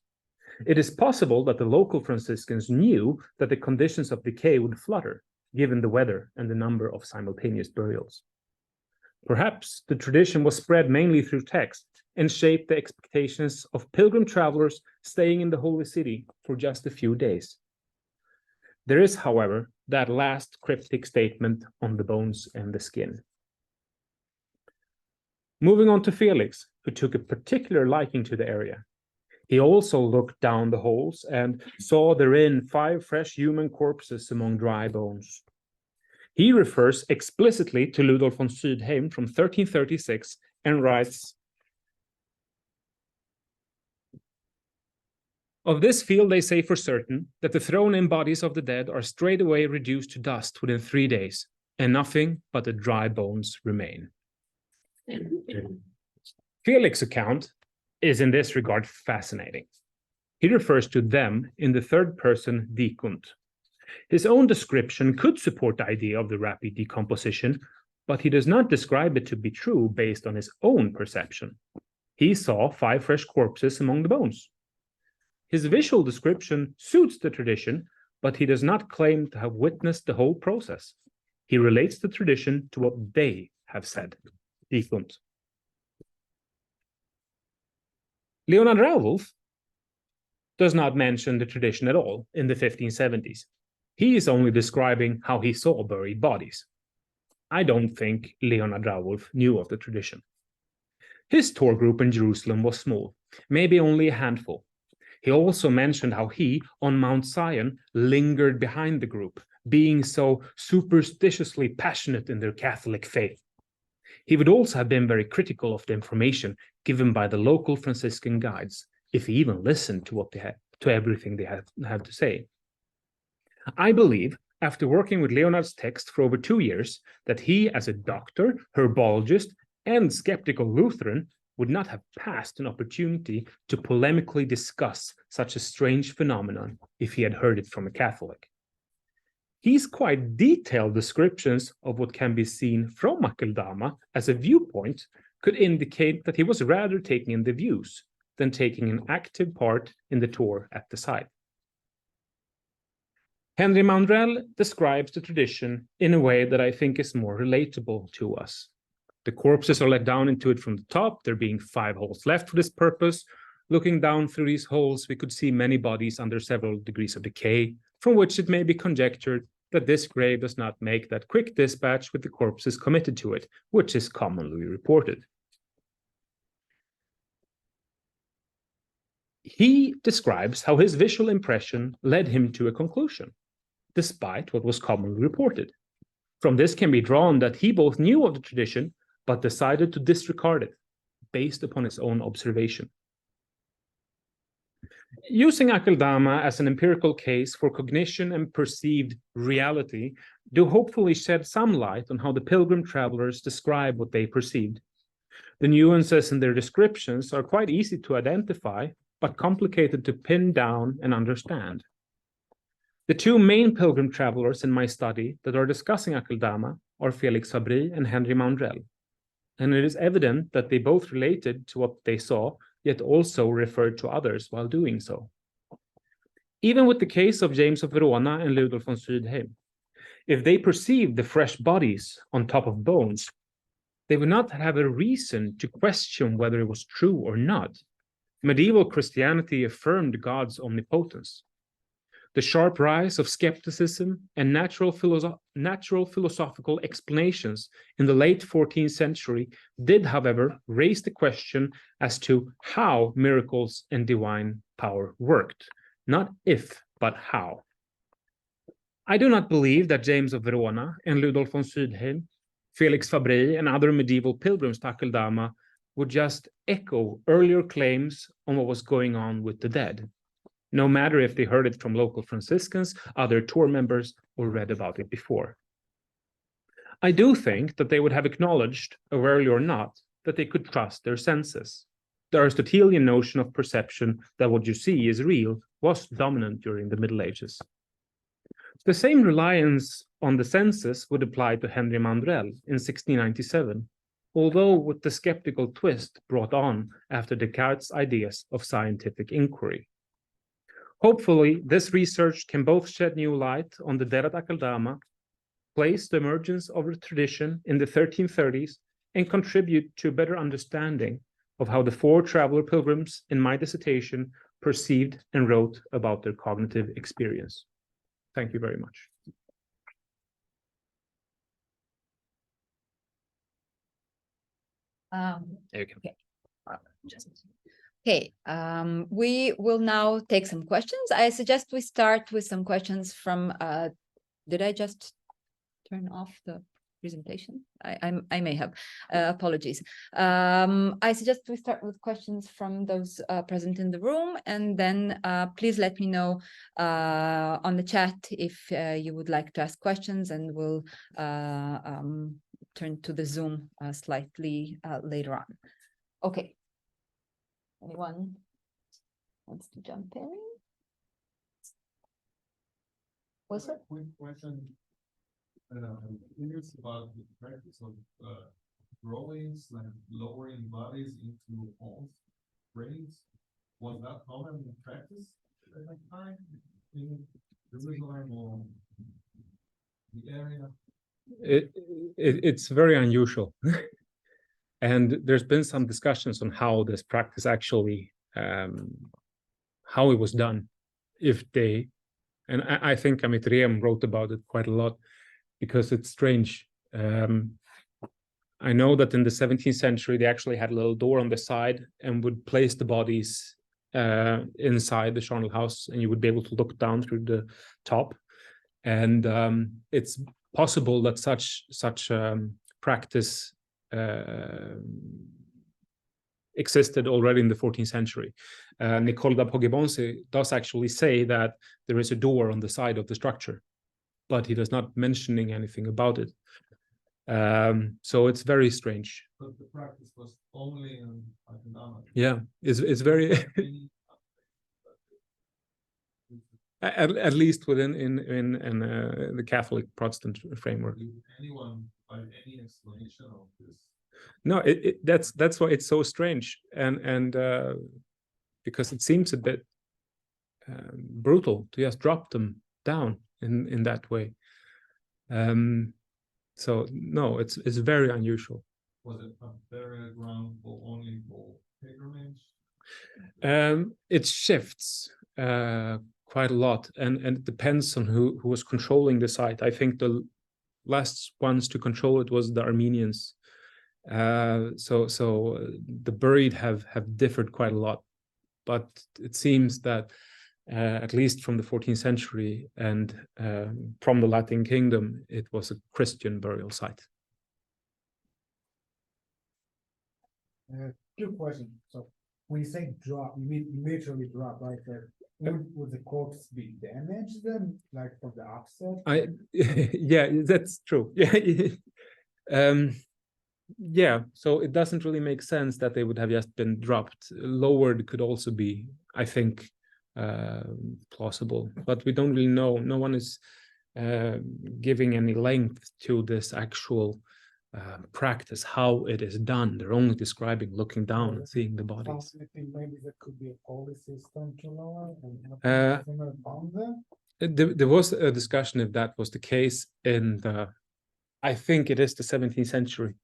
It is possible that the local Franciscans knew that the conditions of decay would flutter, given the weather and the number of simultaneous burials. Perhaps the tradition was spread mainly through text and shaped the expectations of pilgrim travelers staying in the Holy City for just a few days. There is, however, that last cryptic statement on the bones and the skin. Moving on to Felix, who took a particular liking to the area. He also looked down the holes and saw therein 5 fresh human corpses among dry bones. He refers explicitly to Rudolf von Sydheim from 1336 and writes, "Of this field they say for certain that the thrown-in bodies of the dead are straightway reduced to dust within 3 days, and nothing but the dry bones remain." Felix's account is in this regard fascinating. He refers to them in the third person dikunt. His own description could support the idea of the rapid decomposition, but he does not describe it to be true based on his own perception. He saw 5 fresh corpses among the bones. His visual description suits the tradition, but he does not claim to have witnessed the whole process. He relates the tradition to what they have said. Dikunt. Leonhard Rauwolf does not mention the tradition at all in the 1570s. He is only describing how he saw buried bodies. I don't think Leonhard Rauwolf knew of the tradition. His tour group in Jerusalem was small, maybe only a handful. He also mentioned how he, on Mount Zion, lingered behind the group, being so superstitiously passionate in their Catholic faith. He would also have been very critical of the information given by the local Franciscan guides, if he even listened to everything they had to say. I believe, after working with Leonhard's text for over 2 years, that he, as a doctor, herbologist, and skeptical Lutheran, would not have passed an opportunity to polemically discuss such a strange phenomenon if he had heard it from a Catholic. His quite detailed descriptions of what can be seen from Aceldama as a viewpoint could indicate that he was rather taking in the views than taking an active part in the tour at the site. Henry Maundrell describes the tradition in a way that I think is more relatable to us. The corpses are let down into it from the top, there being 5 holes left for this purpose. Looking down through these holes, we could see many bodies under several degrees of decay, from which it may be conjectured that this grave does not make that quick dispatch with the corpses committed to it, which is commonly reported. He describes how his visual impression led him to a conclusion, despite what was commonly reported. From this can be drawn that he both knew of the tradition, but decided to disregard it, based upon his own observation. Using Aceldama as an empirical case for cognition and perceived reality do hopefully shed some light on how the pilgrim travelers describe what they perceived. The nuances in their descriptions are quite easy to identify, but complicated to pin down and understand. The 2 main pilgrim travelers in my study that are discussing Aceldama are Felix Fabri and Henry Maundrell, and it is evident that they both related to what they saw, yet also referred to others while doing so. Even with the case of James of Verona and Rudolf von Sydheim, If they perceived the fresh bodies on top of bones, they would not have a reason to question whether it was true or not. Medieval Christianity affirmed God's omnipotence. The sharp rise of skepticism and natural philosophical explanations in the late 14th century did, however, raise the question as to how miracles and divine power worked. Not if, but how. I do not believe that James of Verona and Ludolf von Sydheim, Felix Fabri, and other medieval pilgrims to Aceldama would just echo earlier claims on what was going on with the dead, no matter if they heard it from local Franciscans, other tour members, or read about it before. I do think that they would have acknowledged, rarely or not, that they could trust their senses. The Aristotelian notion of perception that what you see is real was dominant during the Middle Ages. The same reliance on the senses would apply to Henry Maundrell in 1697, although with the skeptical twist brought on after Descartes' ideas of scientific inquiry. Hopefully, this research can both shed new light on the dead at Aceldama, place the emergence of a tradition in the 1330s, and contribute to a better understanding of how the 4 traveler pilgrims in my dissertation perceived and wrote about their cognitive experience. Thank you very much. There you go. Okay. Okay, we will now take some questions. I suggest we start with some questions from, did I just turn off the presentation? I may have, apologies. I suggest we start with questions from those present in the room, and then please let me know on the chat if you would like to ask questions, and we'll turn to the Zoom slightly later on. Okay. Anyone wants to jump in? Was it? Quick question. Curious about the practice of drawings, like lowering bodies into false brains. Was that common in practice at that time in Jerusalem or the area? It's very unusual. And there's been some discussions on how this practice actually, how it was done. If they, and I think Amit Riem wrote about it quite a lot, because it's strange. I know that in the 17th century, they actually had a little door on the side and would place the bodies inside the charnel house, and you would be able to look down through the top. And it's possible that such practice existed already in the 14th century. Niccolò da Poggibonsi does actually say that there is a door on the side of the structure, but he does not mentioning anything about it. So it's very strange. But the practice was only in Aceldama. Yeah, it's very at least within in the Catholic Protestant framework. Anyone find any explanation of this? No, that's why it's so strange, and because it seems a bit brutal to just drop them down in that way. So no, it's very unusual. Was it a burial ground for only for pilgrimage? It shifts quite a lot, and it depends on who was controlling the site. I think the last ones to control it was the Armenians. So the buried have differed quite a lot, but it seems that at least from the 14th century and from the Latin Kingdom, it was a Christian burial site. Two questions. So when you say drop, you mean literally drop, right? Would the corpse be damaged then, like from the offset? Yeah, that's true. Yeah. Yeah, so it doesn't really make sense that they would have just been dropped. Lowered could also be, I think, plausible, but we don't really know. No one is giving any length to this actual practice, how it is done. They're only describing looking down and seeing the bodies. I think maybe there could be a policy system to lower and have similar bond there. There was a discussion if that was the case in the, I think it is the 17th century,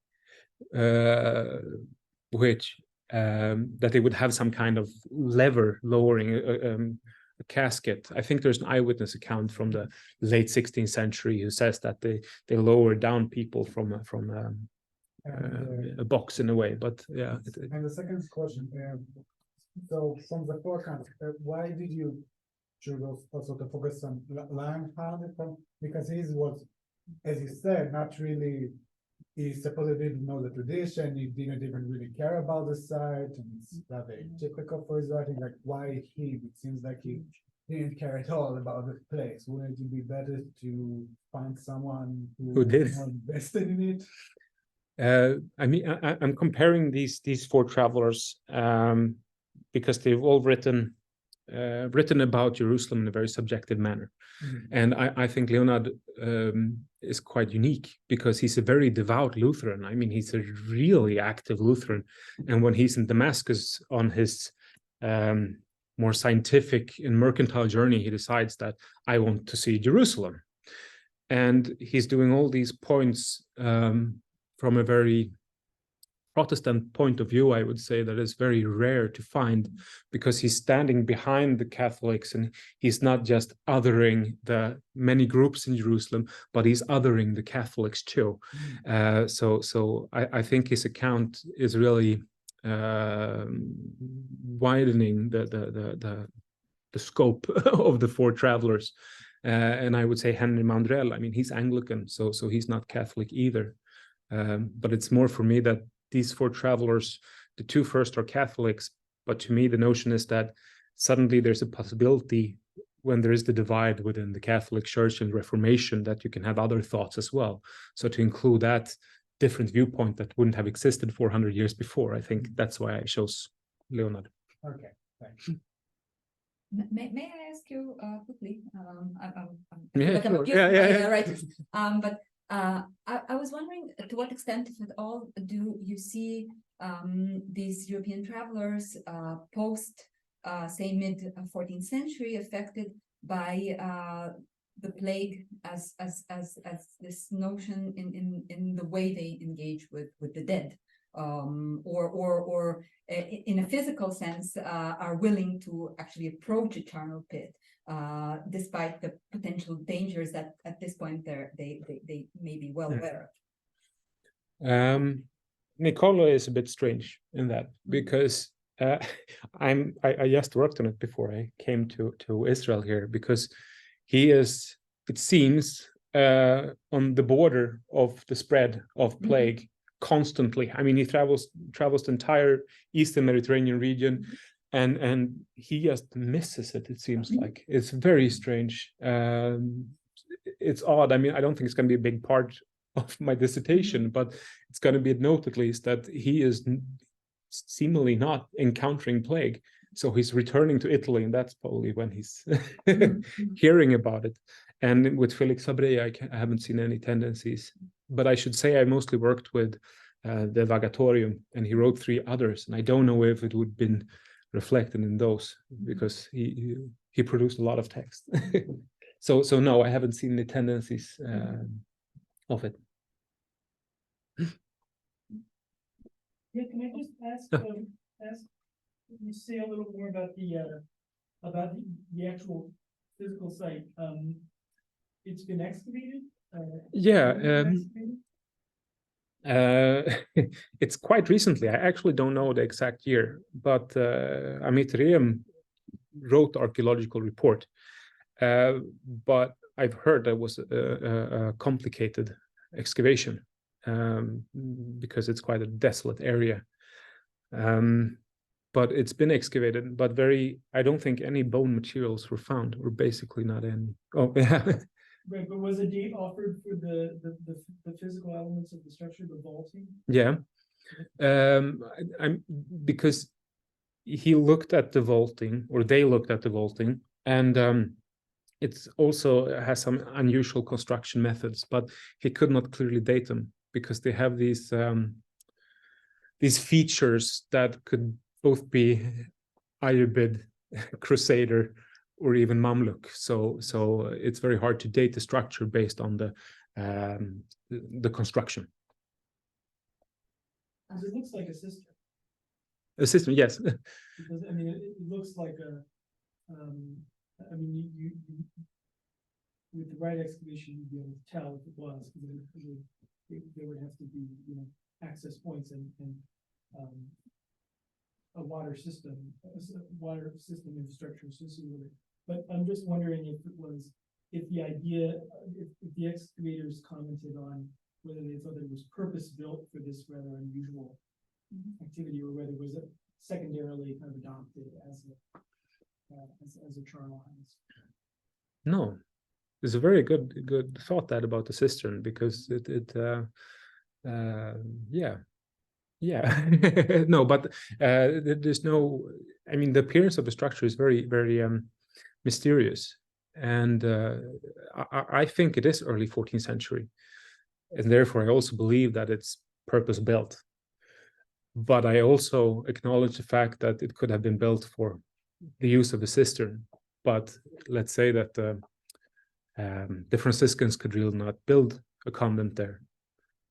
which that they would have some kind of lever lowering a casket. I think there's an eyewitness account from the late 16th century who says that they lower down people from a box in a way. But yeah. And the second question, so from the forecast, why did you choose also to focus on Leonhard? Because he was, as you said, not really, he supposedly didn't know the tradition, he didn't even really care about the site, and it's not very typical for his writing. Like, why he? It seems like he didn't care at all about the place. Wouldn't it be better to find someone who did more invested in it? I mean, I'm comparing these four travelers because they've all written about Jerusalem in a very subjective manner. And I think Leonhard is quite unique because he's a very devout Lutheran. I mean, he's a really active Lutheran. And when he's in Damascus on his more scientific and mercantile journey, he decides that I want to see Jerusalem. And he's doing all these points from a very Protestant point of view, I would say, that is very rare to find, because he's standing behind the Catholics and he's not just othering the many groups in Jerusalem, but he's othering the Catholics too. So I think his account is really widening the scope of the four travelers. And I would say Henry Maundrell, I mean, he's Anglican, so he's not Catholic either. But it's more for me that these four travelers, the two first are Catholics, but to me the notion is that suddenly there's a possibility when there is the divide within the Catholic Church and Reformation that you can have other thoughts as well. So to include that different viewpoint that wouldn't have existed 400 years before, I think that's why I chose Leonhard. Okay, thanks. May I ask you quickly? Yeah, I'm sure. abused Yeah. by, right. But I was wondering to what extent, if at all, do you see these European travelers post, say, mid 14th century affected by the plague as this notion in the way they engage with the dead, or in a physical sense are willing to actually approach a charnel pit, despite the potential dangers that at this point they may be well aware of. Niccolò is a bit strange in that, because I just worked on it before I came to Israel here, because he is, it seems, on the border of the spread of plague constantly. I mean, he travels the entire Eastern Mediterranean region, and he just misses it. It seems like it's very strange. It's odd. I mean, I don't think it's going to be a big part of my dissertation, but it's going to be a note at least that he is seemingly not encountering plague. So he's returning to Italy, and that's probably when he's hearing about it. And with Felix Fabri, I haven't seen any tendencies. But I should say I mostly worked with the Vagatorium, and he wrote 3 others. And I don't know if it would have been reflected in those, because he produced a lot of text. So no, I haven't seen the tendencies of it. Yeah, can I just ask you say a little more about the actual physical site? It's been excavated. It's quite recently. I actually don't know the exact year, but Amit Riem wrote the archaeological report. But I've heard there was a complicated excavation, because it's quite a desolate area. But it's been excavated, but I don't think any bone materials were found, or basically not any. Oh, yeah. Right, but was a date offered for the physical elements of the structure, the vaulting? Yeah, because he looked at the vaulting, or they looked at the vaulting, and it also has some unusual construction methods, but he could not clearly date them because they have these features that could both be Ayurved, Crusader, or even Mamluk. So it's very hard to date the structure based on the construction. Because it looks like a cistern. A system, yes. Because, I mean, it looks like a, I mean, you with the right excavation, you'd be able to tell if it was, because there would have to be, you know, access points and a water system infrastructure associated with it. But I'm just wondering if the idea, if the excavators commented on whether they thought it was purpose built for this rather unusual activity, or whether it was secondarily kind of adopted as a trial house. No, it's a very good thought that about the cistern, because yeah no, but there's no, I mean, the appearance of the structure is very mysterious, and I think it is early 14th century, and therefore I also believe that it's purpose built. But I also acknowledge the fact that it could have been built for the use of a cistern. But let's say that the Franciscans could really not build a convent there,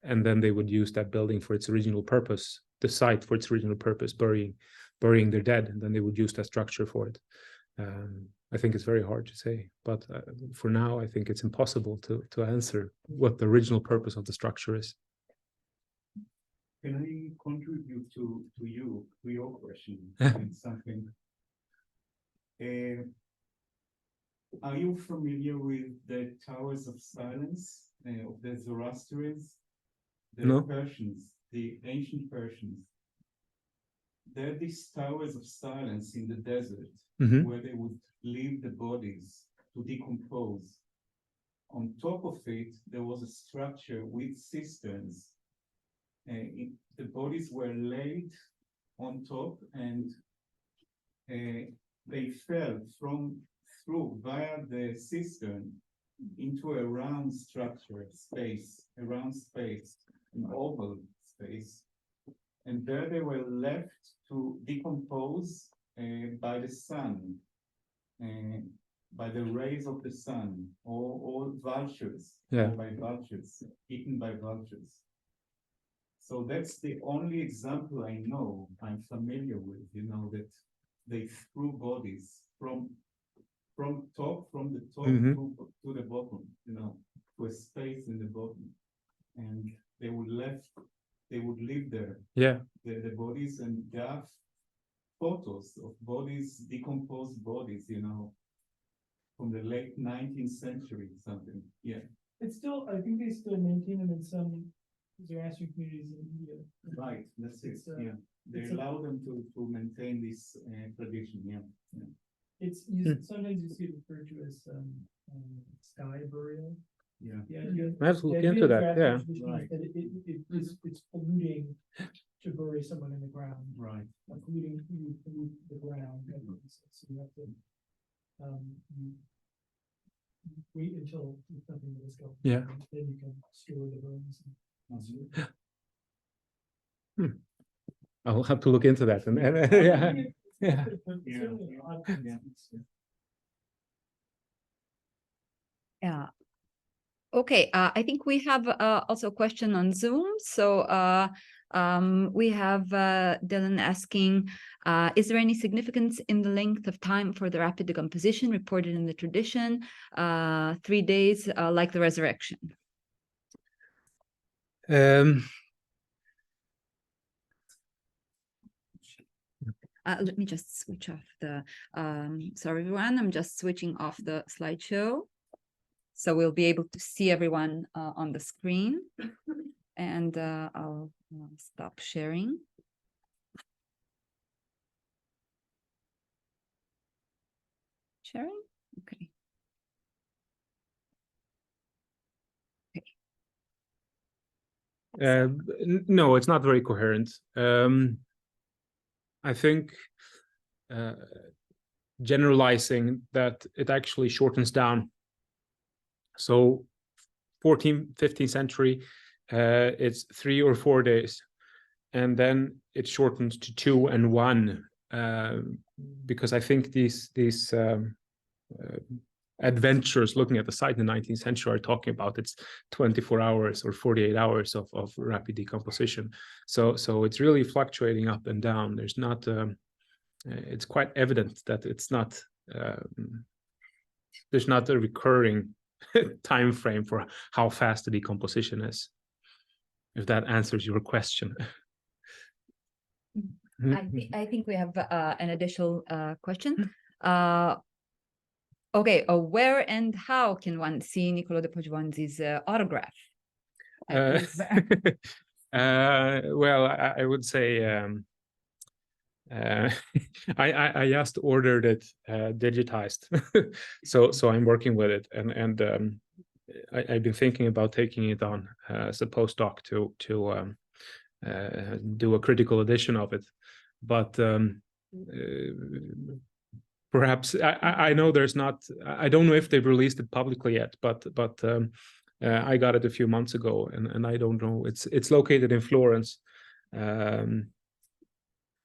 and then they would use that building for its original purpose, the site for its original purpose, burying their dead, and then they would use that structure for it. I think it's very hard to say, but for now, I think it's impossible to answer what the original purpose of the structure is. Can I contribute to your question in something? Are you familiar with the Towers of Silence of the Zoroastrians? The No. Persians, the ancient Persians. There are these towers of silence in the desert, where they would leave the bodies to decompose. On top of it, there was a structure with cisterns. The bodies were laid on top, and they fell through via the cistern into a round structure, a round space, an oval space. And there they were left to decompose by the sun, by the rays of the sun, or vultures, Yeah. or by vultures, eaten by vultures. So that's the only example I know, I'm familiar with, you know, that they threw bodies from the top to the bottom, you know, to a space in the bottom. And they would live there. Yeah. The bodies, and there are photos of bodies, decomposed bodies, you know, from the late 19th century, something. Yeah. It's still, I think they still maintain them in some Zoroastrian communities in India. Right, that's it. It's, Yeah. They allow them to maintain this tradition. Yeah. Yeah. It's used, sometimes you see it referred to as sky burial. Yeah. The idea, I have to look the into idea of that. Zoroastrian Yeah. tradition is Right. that it's polluting to bury someone in the ground. Right. Polluting the ground. So you have to you wait until there's nothing to discover. Yeah. Then you can store the bones. I'll have to look into that. And yeah. Yeah. Yeah. Okay, I think we have also a question on Zoom. So we have Dylan asking, is there any significance in the length of time for the rapid decomposition reported in the tradition, 3 days, like the resurrection? Let me just switch off the, sorry everyone, I'm just switching off the slideshow. So we'll be able to see everyone on the screen, and I'll stop sharing. Sharing? Okay. No, it's not very coherent. I think generalizing that it actually shortens down. So 14th, 15th century, it's 3 or 4 days. And then it shortens to 2 and 1, because I think these adventurers looking at the site in the 19th century are talking about it's 24 hours or 48 hours of rapid decomposition. So it's really fluctuating up and down. There's not, it's quite evident that it's not, there's not a recurring time frame for how fast the decomposition is, if that answers your question. I think we have an additional question. Okay, where and how can one see Niccolò da Poggibonsi's autograph? Well, I would say I just ordered it digitized, so I'm working with it, and I've been thinking about taking it on as a postdoc to do a critical edition of it, but perhaps I know there's not. I don't know if they've released it publicly yet, but I got it a few months ago, and I don't know. It's located in Florence.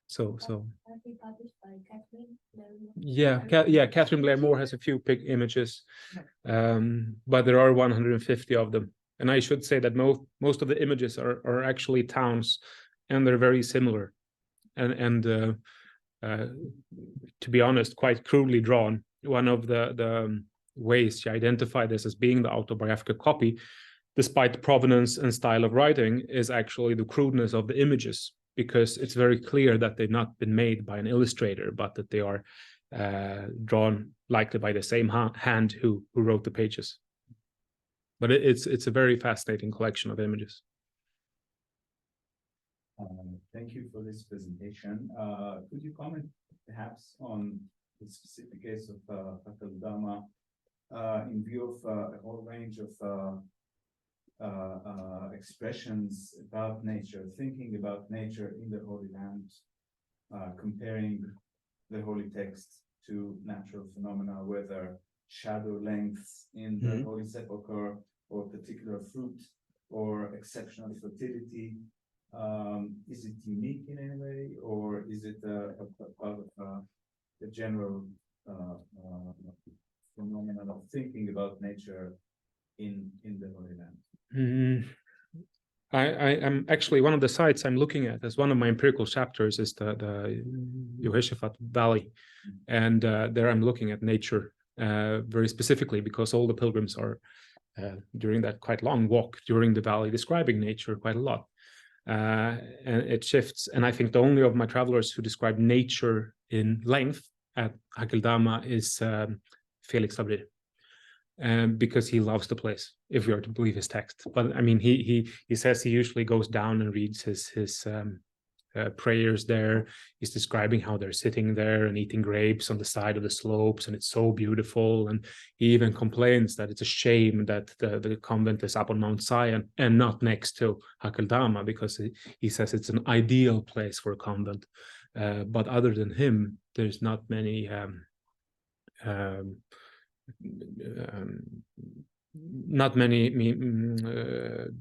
So yeah, Catherine Blair Moore has a few big images, but there are 150 of them. And I should say that most of the images are actually towns, and they're very similar, and to be honest, quite crudely drawn. One of the ways she identified this as being the autobiographical copy, despite the provenance and style of writing, is actually the crudeness of the images, because it's very clear that they've not been made by an illustrator, but that they are drawn likely by the same hand who wrote the pages. But it's a very fascinating collection of images. Thank you for this presentation. Could you comment perhaps on the specific case of Aceldama in view of a whole range of expressions about nature, thinking about nature in the Holy Land, comparing the holy text to natural phenomena, whether shadow lengths in the Holy Sepulchre, or particular fruit, or exceptional fertility. Is it unique in any way, or is it a part of the general phenomenon of thinking about nature in the Holy Land? I am actually, one of the sites I'm looking at as one of my empirical chapters is the Jehoshaphat Valley, and there I'm looking at nature very specifically, because all the pilgrims are during that quite long walk during the valley describing nature quite a lot. And it shifts, and I think the only of my travelers who describe nature in length at Aceldama is Felix Fabri, because he loves the place, if we are to believe his text. But I mean, he says he usually goes down and reads his prayers there. He's describing how they're sitting there and eating grapes on the side of the slopes, and it's so beautiful. And he even complains that it's a shame that the convent is up on Mount Zion and not next to Aceldama, because he says it's an ideal place for a convent. But other than him, there's not many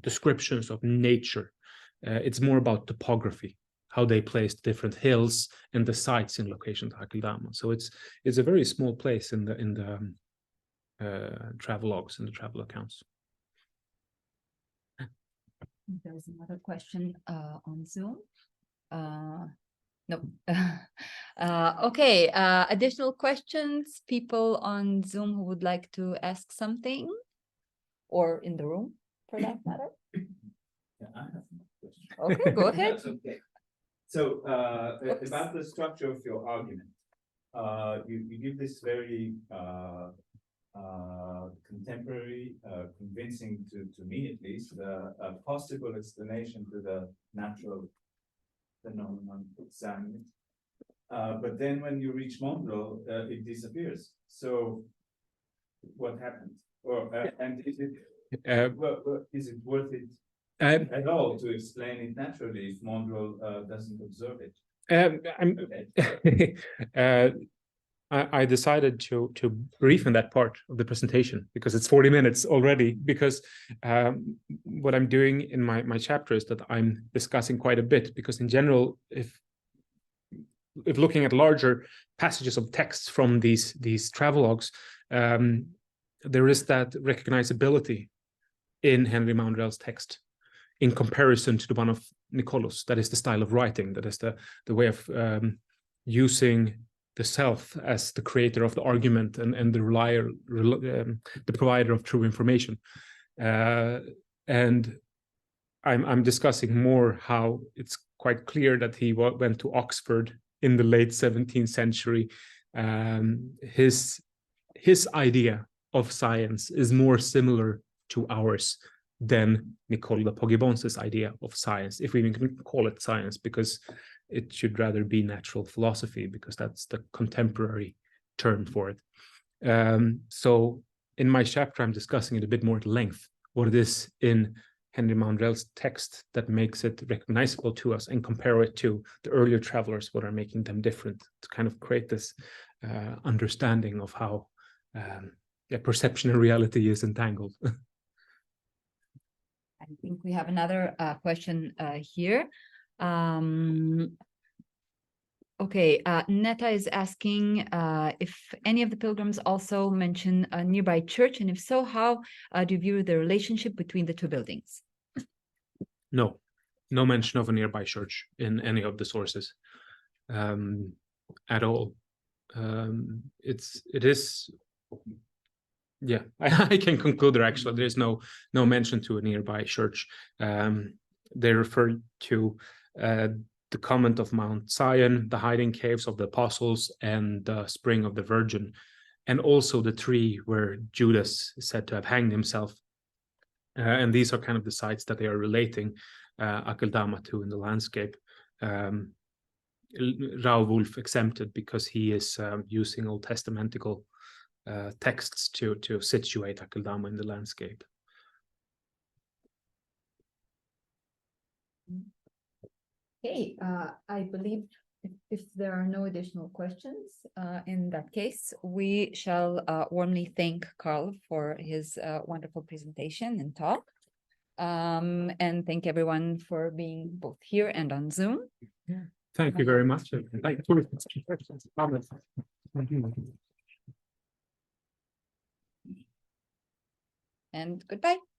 descriptions of nature. It's more about topography, how they placed different hills and the sites in location to Aceldama. So it's a very small place in the travelogues and the travel accounts. There's another question on Zoom. No. Okay, additional questions, people on Zoom who would like to ask something, or in the room for that matter? Yeah, I have a question. Okay, go ahead. Okay. So about the structure of your argument, you give this very contemporary, convincing to me at least, a possible explanation to the natural phenomenon examined. But then when you reach Maundrell, it disappears. So what happened? Or and is it worth it at all to explain it naturally if Maundrell doesn't observe it? I decided to briefen that part of the presentation because it's 40 minutes already, because what I'm doing in my chapter is that I'm discussing quite a bit, because in general, if looking at larger passages of text from these travelogues, there is that recognizability in Henry Maundrell's text in comparison to the one of Niccolò's. That is the style of writing, that is the way of using the self as the creator of the argument and the provider of true information. And I'm discussing more how it's quite clear that he went to Oxford in the late 17th century. His idea of science is more similar to ours than Niccolò da Poggibonsi's idea of science, if we even can call it science, because it should rather be natural philosophy, because that's the contemporary term for it. So in my chapter, I'm discussing it a bit more at length, what it is in Henry Maundrell's text that makes it recognizable to us, and compare it to the earlier travelers, what are making them different, to kind of create this understanding of how perception and reality is entangled. I think we have another question here. Okay, Netta is asking if any of the pilgrims also mention a nearby church, and if so, how do you view the relationship between the two buildings? No mention of a nearby church in any of the sources at all. It is. Yeah, I can conclude there actually there's no mention to a nearby church. They refer to the convent of Mount Zion, the hiding caves of the apostles, and the spring of the Virgin, and also the tree where Judas is said to have hanged himself. And these are kind of the sites that they are relating Aceldama to in the landscape. Rauwolf exempted because he is using Old Testamentical texts to situate Aceldama in the landscape. Okay, I believe if there are no additional questions, in that case, we shall warmly thank Karl for his wonderful presentation and talk. And thank everyone for being both here and on Zoom. Yeah. Thank you very much. Thank you. And goodbye.